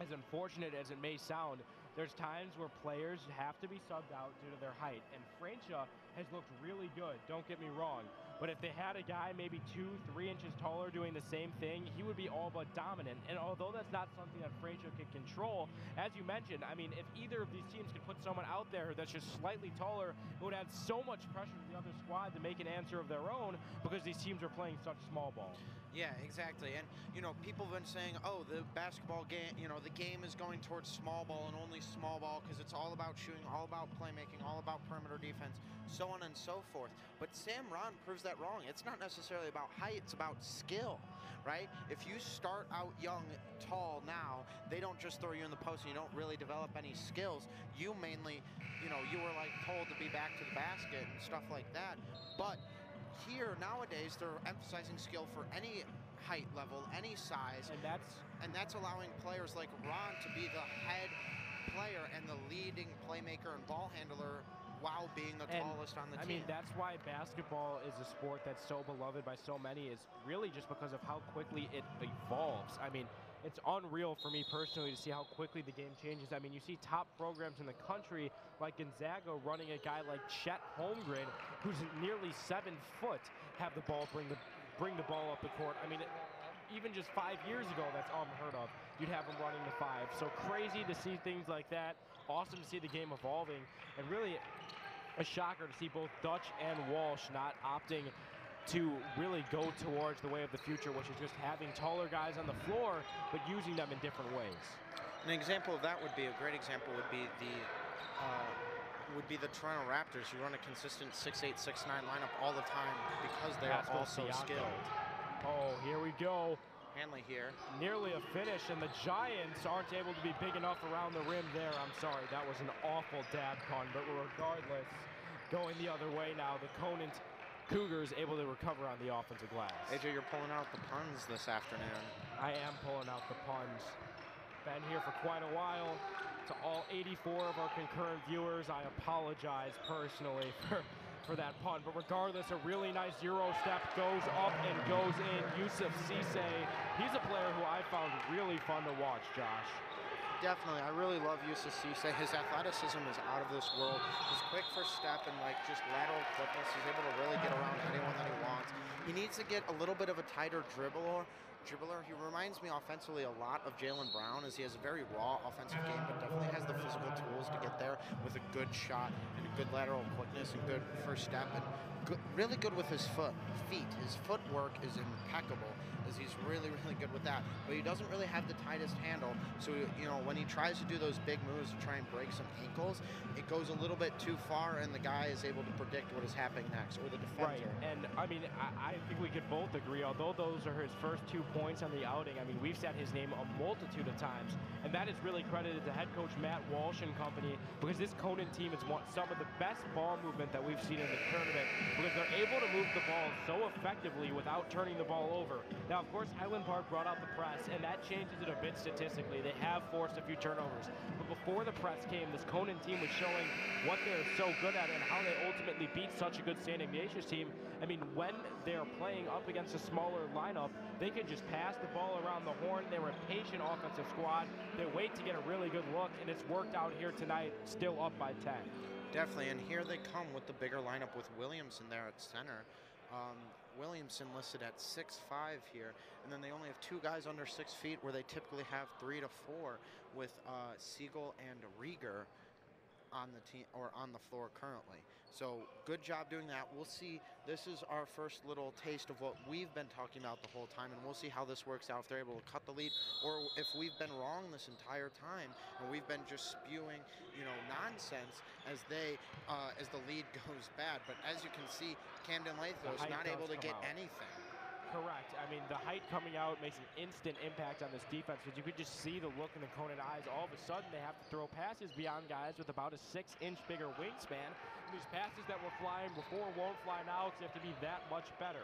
Speaker 2: as unfortunate as it may sound, there's times where players have to be subbed out due to their height. And Francia has looked really good, don't get me wrong. But if they had a guy maybe 2-3 inches taller doing the same thing, he would be all but dominant. And although that's not something that Francia can control, as you mentioned, I mean, if either of these teams could put someone out there that's just slightly taller, it would add so much pressure to the other squad to make an answer of their own because these teams are playing such small ball.
Speaker 1: Yeah, exactly. And, people have been saying, oh, the basketball game, the game is going towards small ball and only small ball because it's all about shooting, all about playmaking, all about perimeter defense, so on and so forth. But Sam Ron proves that wrong. It's not necessarily about height, it's about skill, right? If you start out young, tall now, they don't just throw you in the post and you don't really develop any skills. You mainly, you were like told to be back to the basket and stuff like that. But here nowadays they're emphasizing skill for any height level, any size, and that's allowing players like Ron to be the head player and the leading playmaker and ball handler while being the tallest on the team.
Speaker 2: I mean, that's why basketball is a sport that's so beloved by so many, is really just because of how quickly it evolves. I mean, it's unreal for me personally to see how quickly the game changes. I mean, you see top programs in the country like Gonzaga running a guy like Chet Holmgren, who's nearly 7 foot, have the ball bring the ball up the court. I mean, even just 5 years ago, that's unheard of. You'd have him running the 5. So crazy to see things like that. Awesome to see the game evolving, and really a shocker to see both Dutch and Walsh not opting to really go towards the way of the future, which is just having taller guys on the floor, but using them in different ways.
Speaker 1: An example of that would be, a great example would be the Toronto Raptors, who run a consistent 6'8", 6'9" lineup all the time because they are all so skilled.
Speaker 2: Oh, here we go.
Speaker 1: Hanley here.
Speaker 2: Nearly a finish, and the Giants aren't able to be big enough around the rim there. I'm sorry, that was an awful dab pun, but regardless, going the other way now. The Conant Cougars able to recover on the offensive glass.
Speaker 1: AJ, you're pulling out the puns this afternoon.
Speaker 2: I am pulling out the puns. Been here for quite a while. To all 84 of our concurrent viewers, I apologize personally for that pun. But regardless, a really nice Euro step goes up and goes in. Yusuf Cisse, he's a player who I found really fun to watch, Josh.
Speaker 1: Definitely, I really love Yusuf Cisse. His athleticism is out of this world. His quick first step and just lateral quickness, he's able to really get around anyone that he wants. He needs to get a little bit of a tighter dribbler. He reminds me offensively a lot of Jaylen Brown, as he has a very raw offensive game, but definitely has the physical tools to get there with a good shot and a good lateral quickness and good first step, and really good with his feet. His footwork is impeccable, as he's really, really good with that. But he doesn't really have the tightest handle, so when he tries to do those big moves to try and break some ankles, it goes a little bit too far, and the guy is able to predict what is happening next, or the defender.
Speaker 2: Right, and I mean, I think we could both agree, although those are his first 2 points on the outing, I mean, we've said his name a multitude of times, and that is really credited to head coach Matt Walsh and company, because this Conant team is some of the best ball movement that we've seen in the tournament, because they're able to move the ball so effectively without turning the ball over. Now, of course, Highland Park brought out the press, and that changes it a bit statistically. They have forced a few turnovers, but before the press came, this Conant team was showing what they're so good at and how they ultimately beat such a good St. Ignatius team. I mean, when they're playing up against a smaller lineup, they can just pass the ball around the horn. They're a patient offensive squad. They wait to get a really good look, and it's worked out here tonight, still up by 10.
Speaker 1: Definitely, and here they come with the bigger lineup with Williamson there at center. Williamson listed at 6'5" here, and then they only have 2 guys under 6 feet, where they typically have 3 to 4 with Siegel and Rieger on the team or on the floor currently. So good job doing that. We'll see. This is our first little taste of what we've been talking about the whole time, and we'll see how this works out, if they're able to cut the lead, or if we've been wrong this entire time and we've been just spewing nonsense as the lead goes bad. But as you can see, Camden Lathos not able to get anything.
Speaker 2: Correct. I mean, the height coming out makes an instant impact on this defense, because you could just see the look in the Conant eyes. All of a sudden, they have to throw passes beyond guys with about a 6-inch bigger wingspan. And these passes that were flying before won't fly now, because they have to be that much better.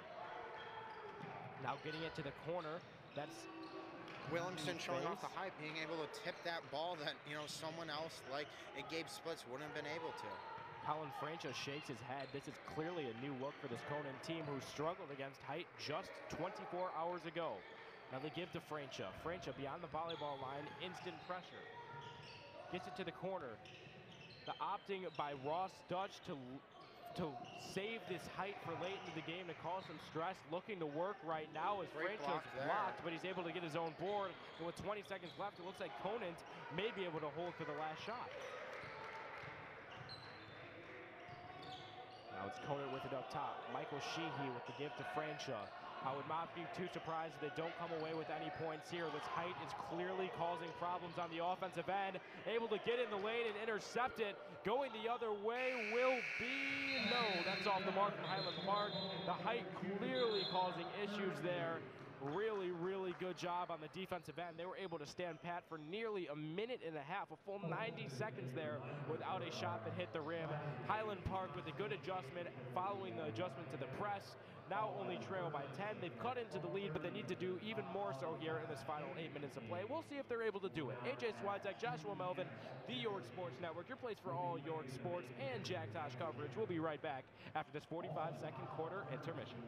Speaker 2: Now getting it to the corner, that's
Speaker 1: Williamson showing off the height, being able to tip that ball that someone else like Gabe Splits wouldn't have been able to.
Speaker 2: Colin Francha shakes his head. This is clearly a new look for this Conant team, who struggled against height just 24 hours ago. Now they give to Francha. Francha beyond the volleyball line, instant pressure. Gets it to the corner. The opting by Ross Dutch to save this height for late into the game, to cause some stress, looking to work right now as Francha's blocked, but he's able to get his own board. And with 20 seconds left, it looks like Conant may be able to hold for the last shot. Now it's Conant with it up top. Michael Sheehy with the give to Francha. I would not be too surprised if they don't come away with any points here. This height is clearly causing problems on the offensive end. Able to get in the lane and intercept it. Going the other way will be no. That's off the mark from Highland Park. The height clearly causing issues there. Really, really good job on the defensive end. They were able to stand pat for nearly a minute and a half, a full 90 seconds there without a shot that hit the rim. Highland Park with a good adjustment following the adjustment to the press. Now only trail by 10. They've cut into the lead, but they need to do even more so here in this final 8 minutes of play. We'll see if they're able to do it. AJ Switek, Joshua Melvin, the York Sports Network, your place for all York sports and Jack Tosh coverage. We'll be right back after this 45-second quarter intermission.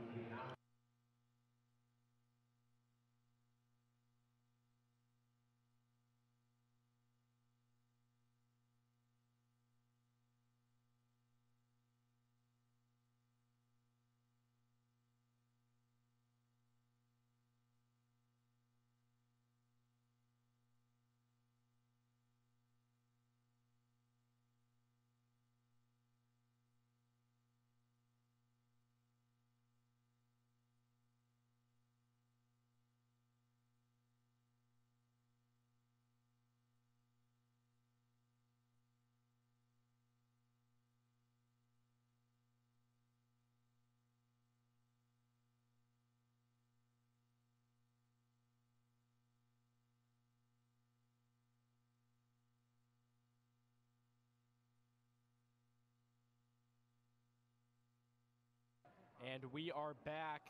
Speaker 2: And we are back.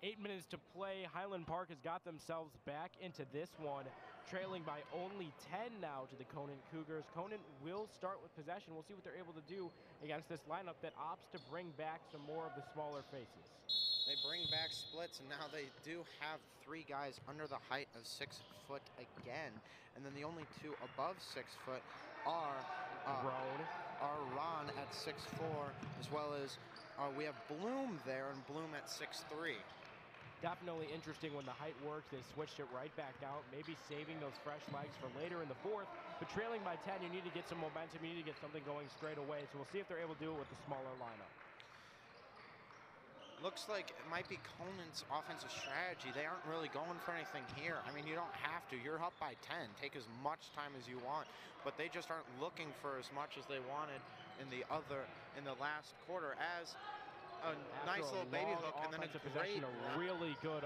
Speaker 2: 8 minutes to play. Highland Park has got themselves back into this one. trailing by only 10 now to the Conant Cougars. Conant will start with possession. We'll see what they're able to do against this lineup that opts to bring back some more of the smaller faces.
Speaker 1: They bring back splits, and now they do have 3 guys under the height of 6 foot again. And then the only 2 above 6 foot are Ron at 6'4", as well as we have Bloom there, and Bloom at 6'3".
Speaker 2: Definitely interesting when the height works. They switched it right back out, maybe saving those fresh legs for later in the 4th. But trailing by 10, you need to get some momentum. You need to get something going straight away. So we'll see if they're able to do it with the smaller lineup.
Speaker 1: Looks like it might be Conant's offensive strategy. They aren't really going for anything here. I mean, you don't have to. You're up by 10. Take as much time as you want. But they just aren't looking for as much as they wanted in the last quarter, as a nice little baby hook and then a great
Speaker 2: really good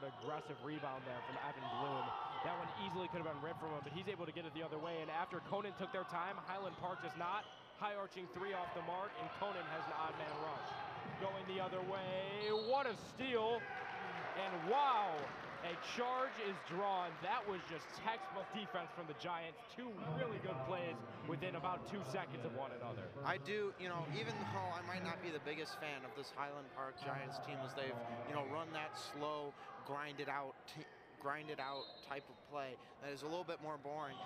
Speaker 2: aggressive rebound there from Evan Bloom. That one easily could have been ripped from him, but he's able to get it the other way. And after Conant took their time, Highland Park does not. High arching 3 off the mark, and Conant has an odd man rush. Going the other way, what a steal, and wow, a charge is drawn. That was just textbook defense from the Giants. 2 really good plays within about 2 seconds of one another.
Speaker 1: I do, even though I might not be the biggest fan of this Highland Park Giants team, as they've, run that slow, grind it out type of play that is a little bit more boring.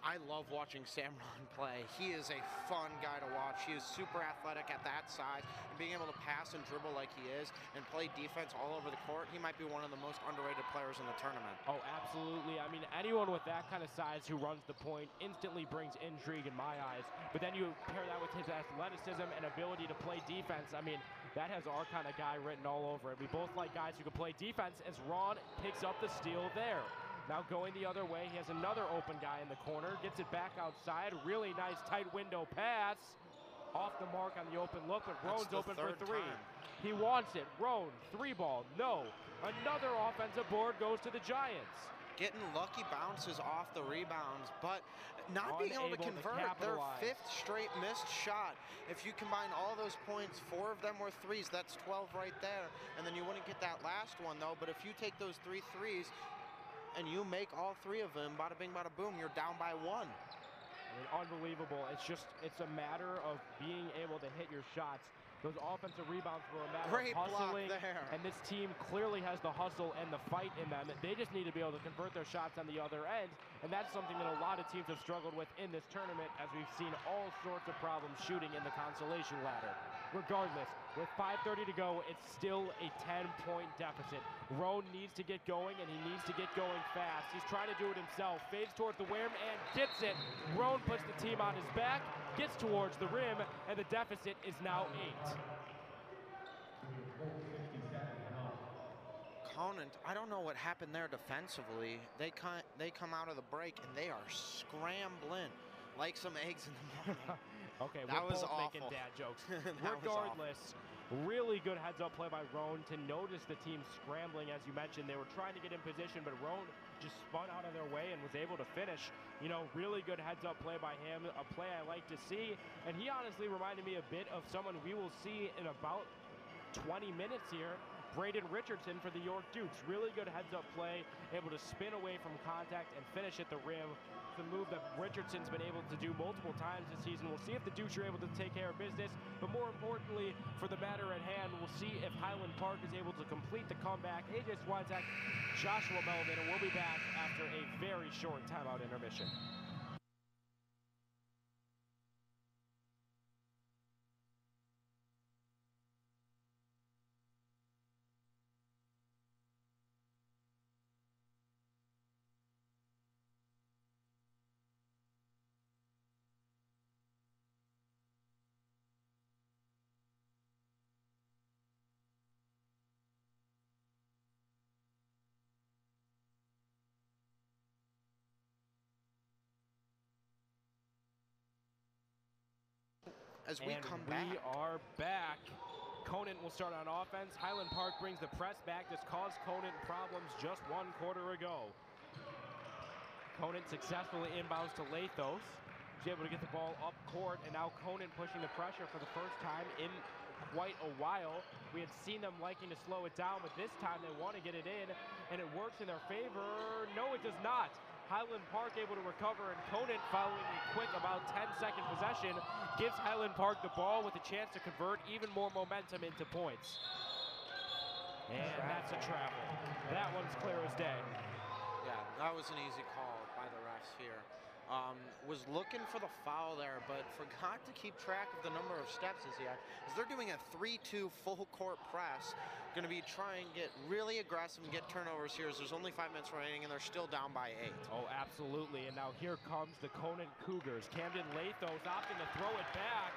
Speaker 1: I love watching Sam Ron play. He is a fun guy to watch. He is super athletic at that size, and being able to pass and dribble like he is and play defense all over the court, he might be one of the most underrated players in the tournament.
Speaker 2: Oh, absolutely. I mean, anyone with that kind of size who runs the point instantly brings intrigue in my eyes. But then you pair that with his athleticism and ability to play defense. I mean, that has our kind of guy written all over it. We both like guys who can play defense, as Ron picks up the steal there. Now going the other way, he has another open guy in the corner, gets it back outside. Really nice tight window pass. Off the mark on the open look, but Roan's open for 3. He wants it. Roan, 3-ball, no. Another offensive board goes to the Giants.
Speaker 1: Getting lucky bounces off the rebounds, but not being able to convert their 5th straight missed shot. If you combine all those points, 4 of them were 3s, that's 12 right there. And then you wouldn't get that last one, though. But if you take those 3 threes, and you make all 3 of them, bada bing, bada boom, you're down by 1.
Speaker 2: I mean, unbelievable. It's a matter of being able to hit your shots. Those offensive rebounds were a matter of hustling, and this team clearly has the hustle and the fight in them. They just need to be able to convert their shots on the other end, and that's something that a lot of teams have struggled with in this tournament, as we've seen all sorts of problems shooting in the consolation ladder. Regardless, with 5:30 to go, it's still a 10-point deficit. Roan needs to get going, and he needs to get going fast. He's trying to do it himself, fades towards the rim, and gets it. Roan puts the team on his back, gets towards the rim, and the deficit is now 8.
Speaker 1: Conant, I don't know what happened there defensively. They come out of the break, and they are scrambling like some eggs in the morning.
Speaker 2: Okay,
Speaker 1: that
Speaker 2: we're
Speaker 1: was
Speaker 2: both
Speaker 1: awful.
Speaker 2: making dad jokes. Regardless, really good heads-up play by Roan to notice the team scrambling. As you mentioned, they were trying to get in position, but Roan just spun out of their way and was able to finish. Really good heads-up play by him, a play I like to see. And he honestly reminded me a bit of someone we will see in about 20 minutes here, Braden Richardson for the York Dukes. Really good heads-up play, able to spin away from contact and finish at the rim. It's a move that Richardson's been able to do multiple times this season. We'll see if the Dukes are able to take care of business, but more importantly, for the matter at hand, we'll see if Highland Park is able to complete the comeback. AJ Swiatek, Joshua Melvin, and we'll be back after a very short timeout intermission.
Speaker 1: As we come back.
Speaker 2: We are back. Conant will start on offense. Highland Park brings the press back. This caused Conant problems just 1 quarter ago. Conant successfully inbounds to Lathos. He's able to get the ball up court, and now Conant pushing the pressure for the first time in quite a while. We had seen them liking to slow it down, but this time they want to get it in, and it works in their favor. No, it does not. Highland Park able to recover, and Conant, following a quick about 10-second possession, gives Highland Park the ball with a chance to convert even more momentum into points. And that's a travel. That one's clear as day.
Speaker 1: Yeah, that was an easy call by the refs here. Was looking for the foul there, but forgot to keep track of the number of steps as he had. As they're doing a 3-2 full court press, going to be trying to get really aggressive and get turnovers here as there's only 5 minutes remaining and they're still down by 8.
Speaker 2: Oh, absolutely. And now here comes the Conant Cougars. Camden Lathos opting to throw it back.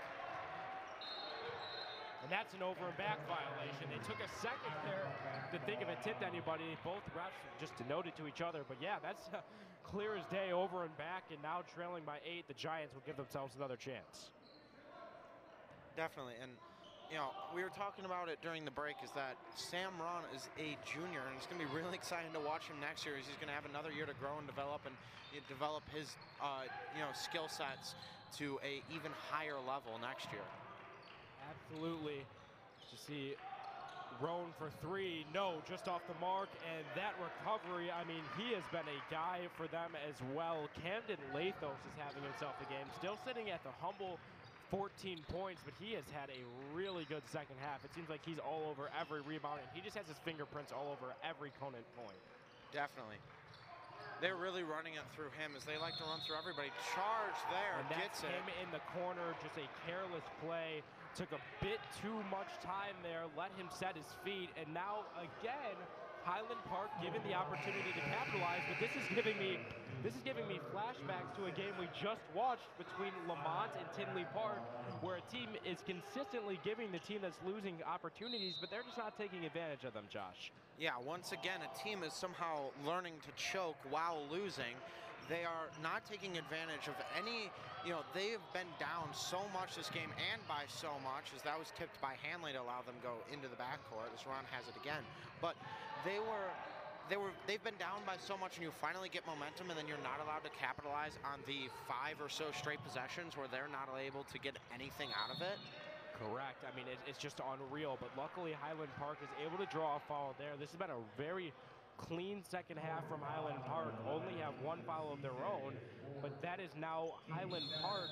Speaker 2: And that's an over and back violation. They took a second there to think if it tipped anybody. Both refs just denoted to each other. But yeah, that's clear as day, over and back, and now trailing by 8, the Giants will give themselves another chance.
Speaker 1: Definitely, and you know, we were talking about it during the break, is that Sam Ron is a junior, and it's going to be really exciting to watch him next year, as he's going to have another year to grow and develop his skill sets to a even higher level next year.
Speaker 2: Absolutely. To see Roan for 3, no, just off the mark, and that recovery, I mean, he has been a guy for them as well. Camden Lathos is having himself a game, still sitting at the humble 14 points, but he has had a really good second half. It seems like he's all over every rebound, and he just has his fingerprints all over every Conant point.
Speaker 1: Definitely. They're really running it through him, as they like to run through everybody. Charge there,
Speaker 2: and that's
Speaker 1: gets it.
Speaker 2: Him in the corner, just a careless play. Took a bit too much time there, let him set his feet, and now again, Highland Park given the opportunity to capitalize, but this is giving me flashbacks to a game we just watched between Lamont and Tinley Park, where a team is consistently giving the team that's losing opportunities, but they're just not taking advantage of them, Josh.
Speaker 1: Yeah, once again, a team is somehow learning to choke while losing. They are not taking advantage of any, they have been down so much this game, and by so much, as that was tipped by Hanley to allow them to go into the backcourt, as Ron has it again. But they've been down by so much, and you finally get momentum, and then you're not allowed to capitalize on the 5 or so straight possessions where they're not able to get anything out of it.
Speaker 2: Correct. I mean, it's just unreal, but luckily Highland Park is able to draw a foul there. This has been a very clean second half from Highland Park, only have 1 foul of their own, but that is now Highland Park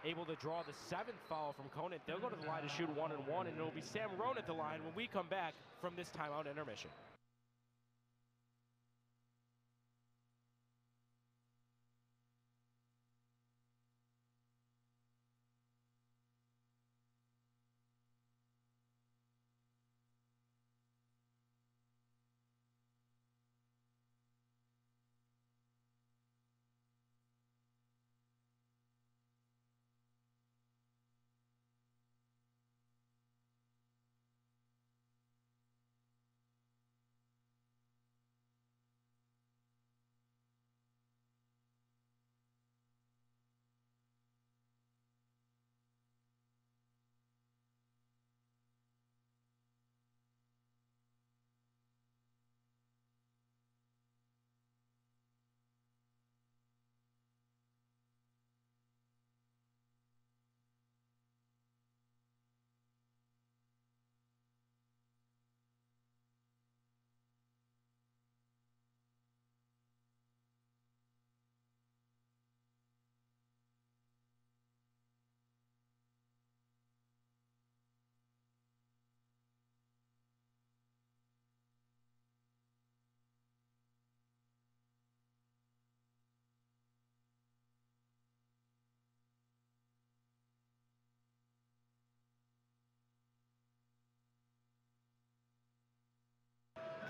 Speaker 2: able to draw the 7th foul from Conant. They'll go to the line to shoot 1-and-1, and it'll be Sam Roan at the line when we come back from this timeout intermission.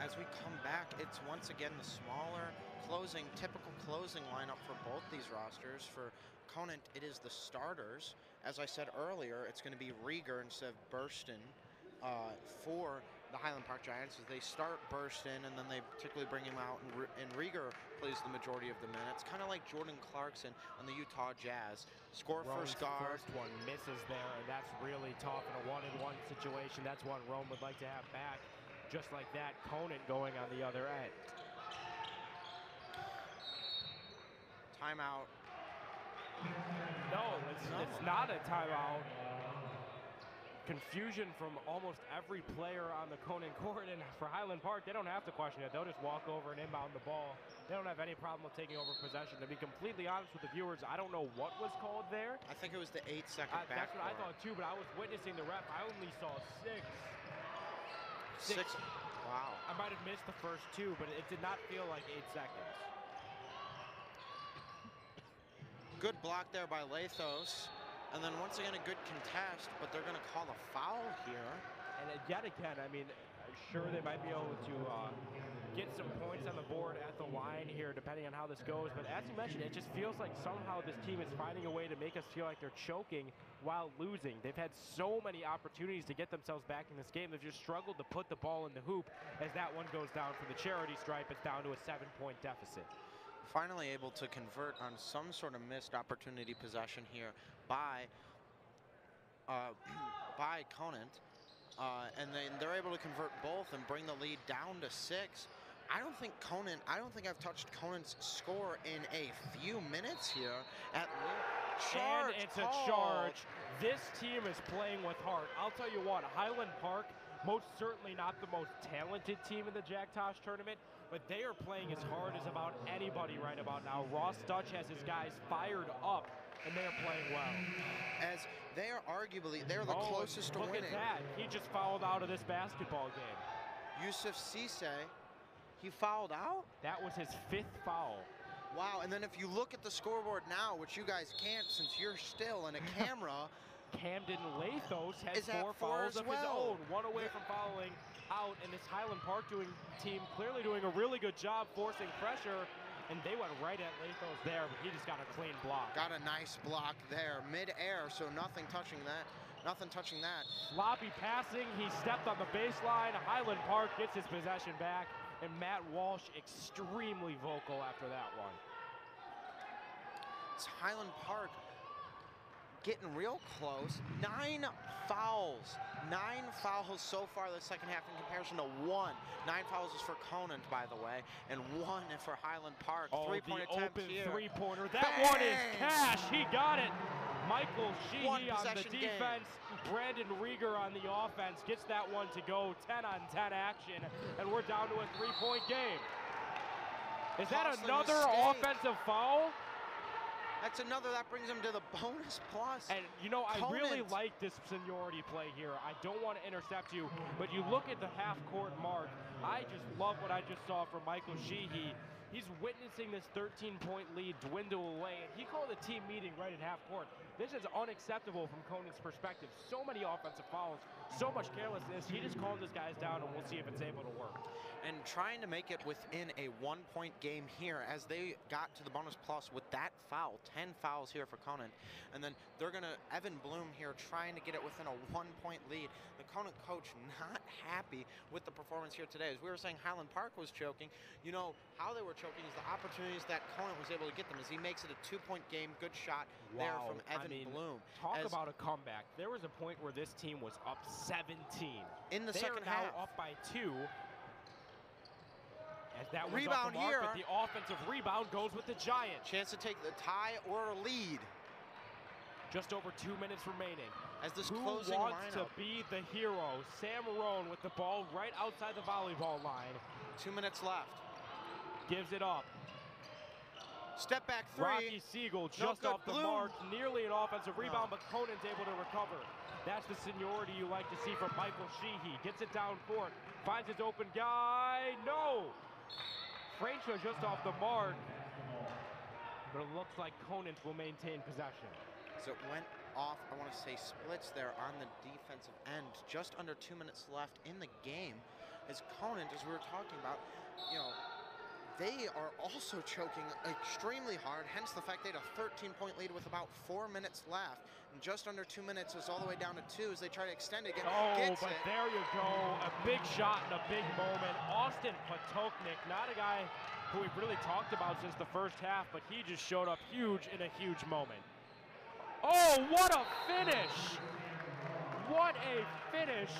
Speaker 1: As we come back, it's once again the smaller typical closing lineup for both these rosters. For Conant, it is the starters. As I said earlier, it's going to be Rieger instead of Burston for the Highland Park Giants, as they start Burston and then they particularly bring him out, and Rieger plays the majority of the minutes, kind of like Jordan Clarkson on the Utah Jazz. Score first guard.
Speaker 2: First one misses there, and that's really tough in a 1-and-1 situation. That's one Rome would like to have back. Just like that, Conant going on the other end.
Speaker 1: Timeout.
Speaker 2: No, it's not a timeout. confusion from almost every player on the Conant court, and for Highland Park, they don't have to question it. They'll just walk over and inbound the ball. They don't have any problem with taking over possession. To be completely honest with the viewers, I don't know what was called there.
Speaker 1: I think it was the 8-second backcourt.
Speaker 2: That's what I thought too, but I was witnessing the ref. I only saw six.
Speaker 1: Wow.
Speaker 2: I might have missed the first 2, but it did not feel like 8 seconds.
Speaker 1: Good block there by Lathos. And then once again, a good contest, but they're going to call a foul here.
Speaker 2: And yet again, I mean, I'm sure they might be able to get some points on the board at the line here, depending on how this goes. But as you mentioned, it just feels like somehow this team is finding a way to make us feel like they're choking while losing. They've had so many opportunities to get themselves back in this game. They've just struggled to put the ball in the hoop. As that one goes down for the charity stripe, it's down to a 7-point deficit.
Speaker 1: Finally able to convert on some sort of missed opportunity possession here by Conant, and then they're able to convert both and bring the lead down to 6. I don't think I've touched Conant's score in a few minutes here.
Speaker 2: And it's a charge. This team is playing with heart. I'll tell you what, Highland Park, most certainly not the most talented team in the Jack Tosh tournament, but they are playing as hard as about anybody right about now. Ross Dutch has his guys fired up, and they are playing well.
Speaker 1: As they are they're the closest to winning.
Speaker 2: Look at that. He just fouled out of this basketball game.
Speaker 1: Yusuf Cisse, he fouled out?
Speaker 2: That was his 5th foul.
Speaker 1: Wow, and then if you look at the scoreboard now, which you guys can't since you're still in a camera,
Speaker 2: Camden Lathos has 4 fouls of his own, 1 away from fouling out, and this Highland Park team clearly doing a really good job forcing pressure, and they went right at Lathos there, but he just got a clean block.
Speaker 1: Got a nice block there, mid-air, so nothing touching that.
Speaker 2: Sloppy passing, he stepped on the baseline. Highland Park gets his possession back, and Matt Walsh extremely vocal after that one.
Speaker 1: It's Highland Park getting real close. 9 fouls. 9 fouls so far this second half in comparison to 1. 9 fouls is for Conant, by the way, and 1 for Highland Park.
Speaker 2: Oh,
Speaker 1: 3-point attempt here.
Speaker 2: Three-pointer. That one is cash. He got it. Michael Sheehy on the defense. Brandon Rieger on the offense gets that one to go. 10-on-10 action, and we're down to a 3-point game. Is that another offensive foul?
Speaker 1: That's another. That brings him to the bonus plus.
Speaker 2: And, you know, I really like this seniority play here. I don't want to intercept you, but you look at the half-court mark. I just love what I just saw from Michael Sheehy. He's witnessing this 13-point lead dwindle away, and he called a team meeting right at half-court. This is unacceptable from Conant's perspective. So many offensive fouls, so much carelessness. He just calms his guys down, and we'll see if it's able to work.
Speaker 1: And trying to make it within a 1-point game here as they got to the bonus plus with that foul. 10 fouls here for Conant. And then they're going to, Evan Bloom here trying to get it within a 1-point lead. The Conant coach not happy with the performance here today. As we were saying, Highland Park was choking. You know, how they were choking is the opportunities that Conant was able to get them as he makes it a 2-point game. Good shot there from Evan Bloom.
Speaker 2: Talk about a comeback. There was a point where this team was up 17.
Speaker 1: In the second half.
Speaker 2: They are now up by 2. As that was
Speaker 1: rebound
Speaker 2: off the mark,
Speaker 1: here.
Speaker 2: But the offensive rebound goes with the Giants.
Speaker 1: Chance to take the tie or a lead.
Speaker 2: Just over 2 minutes remaining.
Speaker 1: As this
Speaker 2: Who
Speaker 1: closing
Speaker 2: wants
Speaker 1: lineup.
Speaker 2: to be the hero? Sam Roan with the ball right outside the volleyball line.
Speaker 1: 2 minutes left.
Speaker 2: Gives it up.
Speaker 1: Step back 3.
Speaker 2: Rocky Siegel just off the mark. Nearly an offensive rebound, but Conant's able to recover. That's the seniority you like to see from Michael Sheehy. Gets it down court. Finds his open guy. No! Francia just off the mark. But it looks like Conant will maintain possession.
Speaker 1: So it went off, I want to say, splits there on the defensive end. Just under 2 minutes left in the game. As Conant, as we were talking about, you know, they are also choking extremely hard, hence the fact they had a 13-point lead with about 4 minutes left. And just under 2 minutes is all the way down to 2 as they try to extend it again.
Speaker 2: Oh, but there you go. A big shot and a big moment. Austin Potoknik, not a guy who we've really talked about since the first half, but he just showed up huge in a huge moment. Oh, what a finish! What a finish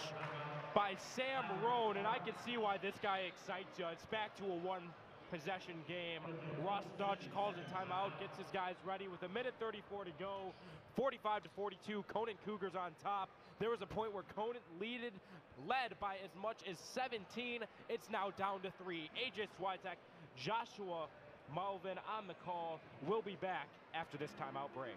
Speaker 2: by Sam Roan, and I can see why this guy excites you. It's back to a 1-point possession game. Russ Dutch calls a timeout, gets his guys ready with 1:34 to go. 45-42, Conant Cougars on top. There was a point where Conant led by as much as 17. It's now down to 3. AJ Swiatek, Joshua Malvin on the call. We'll be back after this timeout break.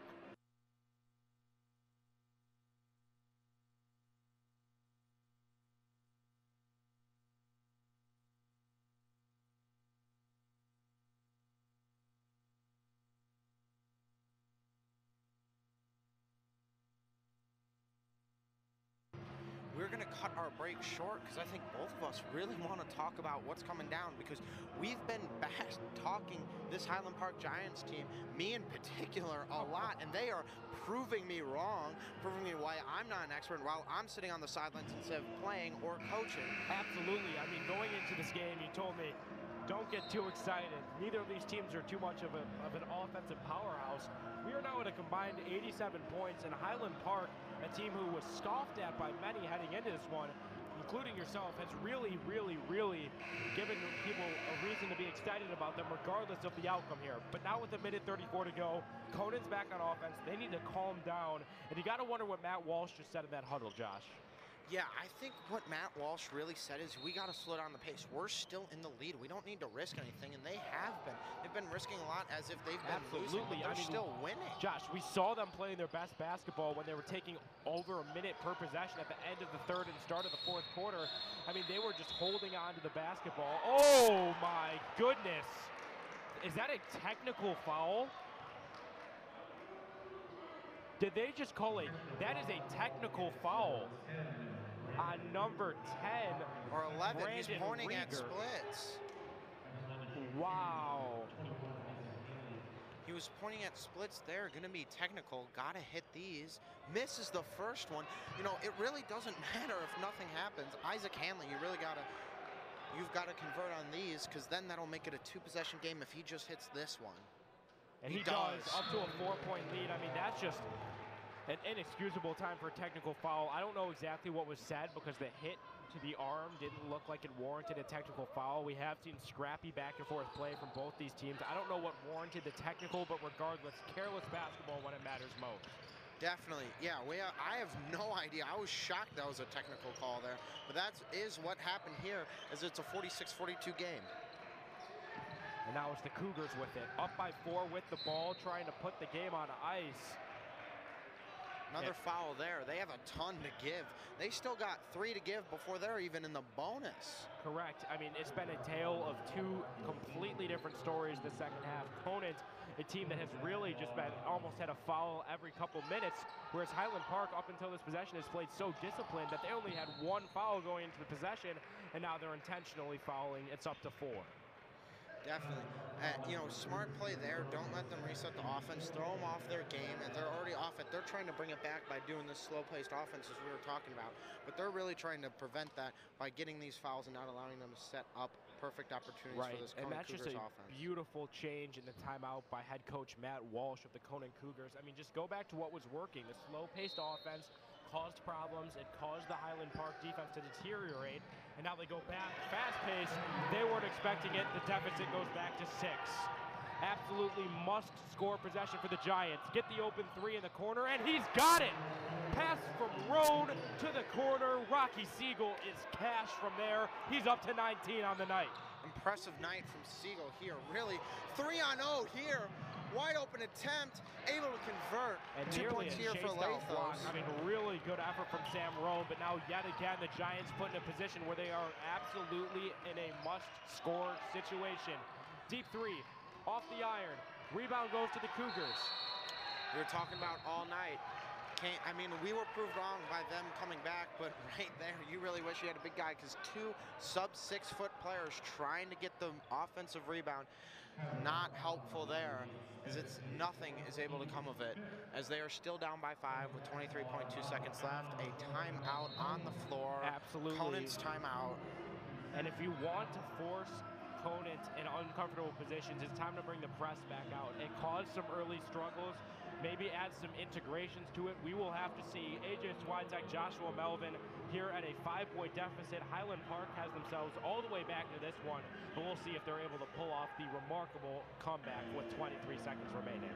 Speaker 1: We're going to cut our break short because I think both of us really want to talk about what's coming down, because we've been back talking this Highland Park Giants team, me in particular, a lot, and they are proving me wrong, proving me why I'm not an expert while I'm sitting on the sidelines instead of playing or coaching.
Speaker 2: Absolutely. I mean, going into this game, you told me, don't get too excited. Neither of these teams are too much of an offensive powerhouse. We are now at a combined 87 points, and Highland Park, a team who was scoffed at by many heading into this one, including yourself, has really given people a reason to be excited about them regardless of the outcome here. But now with 1:34 to go, Conant's back on offense. They need to calm down, and you got to wonder what Matt Walsh just said in that huddle, Josh.
Speaker 1: Yeah, I think what Matt Walsh really said is we got to slow down the pace. We're still in the lead. We don't need to risk anything, and they have been. They've been risking a lot as if they've been losing, but they're still winning.
Speaker 2: Josh, we saw them playing their best basketball when they were taking over a minute per possession at the end of the third and start of the fourth quarter. I mean, they were just holding on to the basketball. Oh, my goodness. Is that a technical foul? Did they just call it? That is a technical foul on number 10
Speaker 1: or 11.
Speaker 2: Brandon
Speaker 1: He's pointing
Speaker 2: Rieger.
Speaker 1: at splits.
Speaker 2: Wow.
Speaker 1: He was pointing at splits there. Going to be technical. Got to hit these. Misses the first one. You know, it really doesn't matter if nothing happens. Isaac Hanley, you've got to convert on these, because then that'll make it a 2-possession game if he just hits this one.
Speaker 2: And he does, up to a 4-point lead. I mean, that's just an inexcusable time for a technical foul. I don't know exactly what was said, because the hit to the arm didn't look like it warranted a technical foul. We have seen scrappy back and forth play from both these teams. I don't know what warranted the technical, but regardless, careless basketball when it matters most.
Speaker 1: Definitely, yeah. I have no idea. I was shocked that was a technical call there, but that is what happened here, as it's a 46-42 game.
Speaker 2: And now it's the Cougars with it. Up by 4 with the ball, trying to put the game on ice.
Speaker 1: Another foul there. They have a ton to give. They still got 3 to give before they're even in the bonus.
Speaker 2: Correct. I mean, it's been a tale of 2 completely different stories the second half. Conant, a team that has really just been almost had a foul every couple minutes, whereas Highland Park, up until this possession, has played so disciplined that they only had 1 foul going into the possession, and now they're intentionally fouling. It's up to 4.
Speaker 1: Definitely. You know, smart play there. Don't let them reset the offense. Throw them off their game, and they're already off it. They're trying to bring it back by doing this slow-paced offense, as we were talking about. But they're really trying to prevent that by getting these fouls and not allowing them to set up perfect opportunities for this Conant Cougars offense. And that's just a
Speaker 2: beautiful change in the timeout by head coach Matt Walsh of the Conant Cougars. I mean, just go back to what was working. The slow-paced offense caused problems. It caused the Highland Park defense to deteriorate, and now they go back fast-paced. They weren't expecting it. The deficit goes back to 6. Absolutely must-score possession for the Giants. Get the open 3 in the corner, and he's got it! Pass from Roan to the corner. Rocky Siegel is cash from there. He's up to 19 on the night.
Speaker 1: Impressive night from Siegel here. Really, 3-on-0 here. Wide open attempt, able to convert.
Speaker 2: And
Speaker 1: 2 points here for Lathos.
Speaker 2: I mean, really good effort from Sam Roan, but now yet again the Giants put in a position where they are absolutely in a must-score situation. Deep 3, off the iron. Rebound goes to the Cougars.
Speaker 1: We were talking about all night. I mean, we were proved wrong by them coming back, but right there, you really wish you had a big guy, because 2 sub-6-foot players trying to get the offensive rebound. Not helpful there, as nothing is able to come of it, as they are still down by 5 with 23.2 seconds left. A timeout on the floor.
Speaker 2: Absolutely.
Speaker 1: Conant's timeout.
Speaker 2: And if you want to force Conant in uncomfortable positions, it's time to bring the press back out. It caused some early struggles maybe add some integrations to it. We will have to see. AJ Swiatek, Joshua Melvin here at a 5-point deficit. Highland Park has themselves all the way back to this one, but we'll see if they're able to pull off the remarkable comeback with 23 seconds remaining.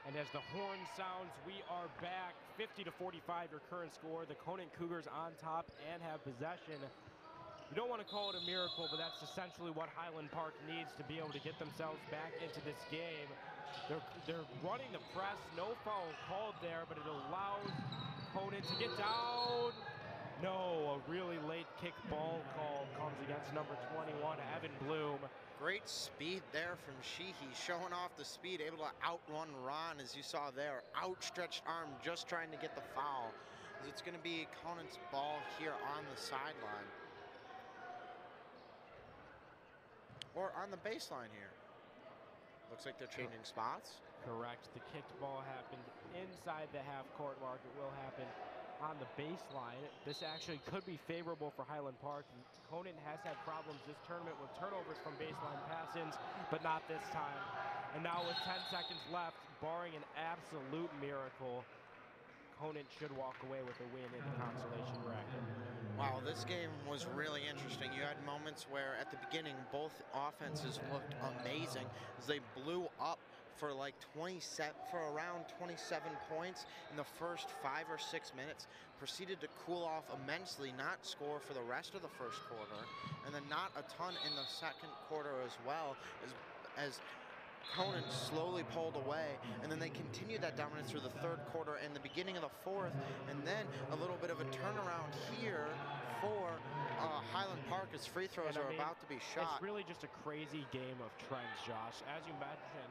Speaker 2: And as the horn sounds, we are back. 50-45, your current score. The Conant Cougars on top and have possession. You don't want to call it a miracle, but that's essentially what Highland Park needs to be able to get themselves back into this game. They're running the press. No foul called there, but it allows Conant to get down. No, a really late kick ball call comes against number 21, Evan Bloom.
Speaker 1: Great speed there from Sheehy, showing off the speed, able to outrun Ron, as you saw there. Outstretched arm, just trying to get the foul. It's going to be Conant's ball here on the sideline. Or on the baseline here. Looks like they're changing spots.
Speaker 2: Correct. The kicked ball happened inside the half-court mark. It will happen on the baseline. This actually could be favorable for Highland Park. Conant has had problems this tournament with turnovers from baseline pass-ins, but not this time. And now with 10 seconds left, barring an absolute miracle, Conant should walk away with a win in the consolation bracket.
Speaker 1: Wow, this game was really interesting. You had moments where at the beginning both offenses looked amazing as they blew up for like around 27 points in the first 5 or 6 minutes, proceeded to cool off immensely, not score for the rest of the first quarter, and then not a ton in the second quarter as well, as Conant slowly pulled away, and then they continued that dominance through the third quarter and the beginning of the fourth, and then a little bit of a turnaround here for Highland Park as free throws are about to be shot.
Speaker 2: It's really just a crazy game of trends, Josh. As you mentioned,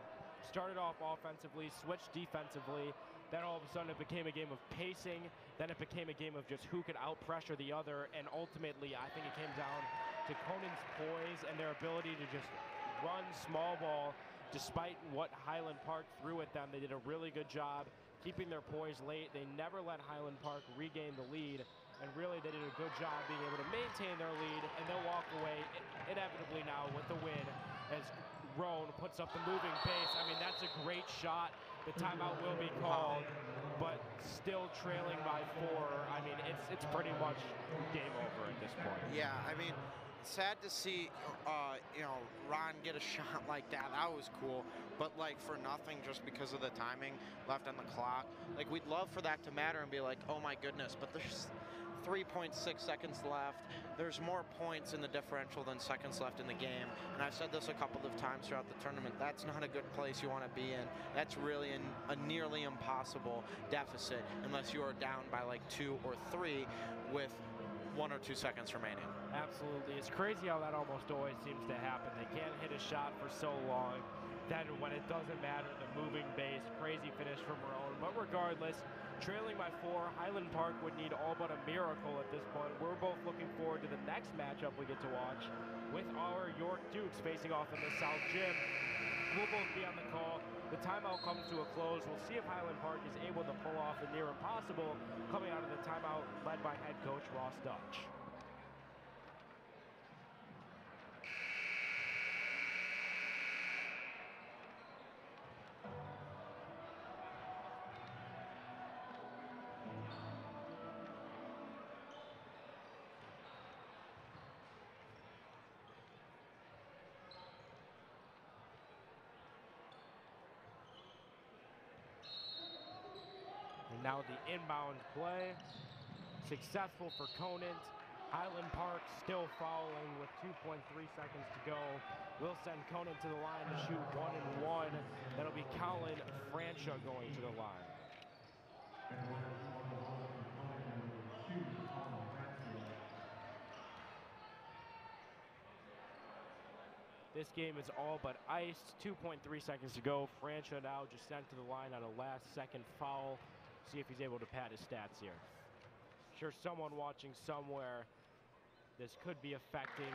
Speaker 2: started off offensively, switched defensively, then all of a sudden it became a game of pacing, then it became a game of just who could out-pressure the other, and ultimately I think it came down to Conant's poise and their ability to just run small ball. Despite what Highland Park threw at them, they did a really good job keeping their poise late. They never let Highland Park regain the lead, and really they did a good job being able to maintain their lead, and they'll walk away inevitably now with the win as Roan puts up the moving base. I mean, that's a great shot. The timeout will be called, but still trailing by 4. I mean, it's pretty much game over at this point.
Speaker 1: Yeah, I mean, sad to see, Ron get a shot like that. That was cool, but like for nothing, just because of the timing left on the clock. Like, we'd love for that to matter and be like, oh my goodness, but there's 3.6 seconds left. There's more points in the differential than seconds left in the game. And I've said this a couple of times throughout the tournament. That's not a good place you want to be in. That's really a nearly impossible deficit unless you are down by like 2 or 3 with 1 or 2 seconds remaining.
Speaker 2: Absolutely. It's crazy how that almost always seems to happen. They can't hit a shot for so long. Then when it doesn't matter, the moving base, crazy finish from Roan. But regardless, trailing by 4, Highland Park would need all but a miracle at this point. We're both looking forward to the next matchup we get to watch with our York Dukes facing off in the South Gym. We'll both be on the call. The timeout comes to a close. We'll see if Highland Park is able to pull off the near impossible coming out of the timeout led by head coach Ross Dutch. Now the inbound play, successful for Conant. Highland Park still following with 2.3 seconds to go. Will send Conant to the line to shoot 1 and 1. That'll be Colin Francia going to the line. This game is all but iced. 2.3 seconds to go. Francia now just sent to the line on a last-second foul. See if he's able to pad his stats here. Sure, someone watching somewhere, this could be affecting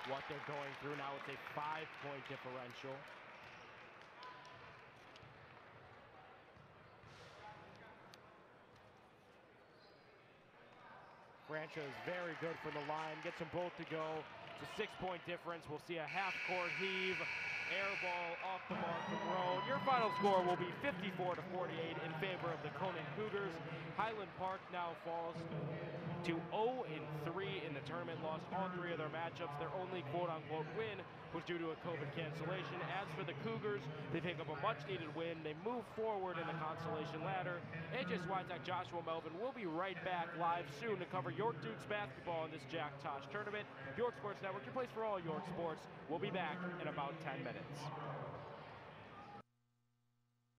Speaker 2: what they're going through. Now it's a 5-point differential. Francia is very good from the line. Gets them both to go. It's a 6-point difference. We'll see a half-court heave. Air ball off the mark from Roan. Your final score will be 54-48 in favor of the Conant Cougars. Highland Park now falls to 0-3 in the tournament. Lost all 3 of their matchups. Their only quote-unquote win was due to a COVID cancellation. As for the Cougars, they pick up a much-needed win. They move forward in the consolation ladder. AJ Switek, Joshua Melvin will be right back live soon to cover York Dukes basketball in this Jack Tosh tournament. York Sports Network, your place for all York sports. We'll be back in about 10 minutes.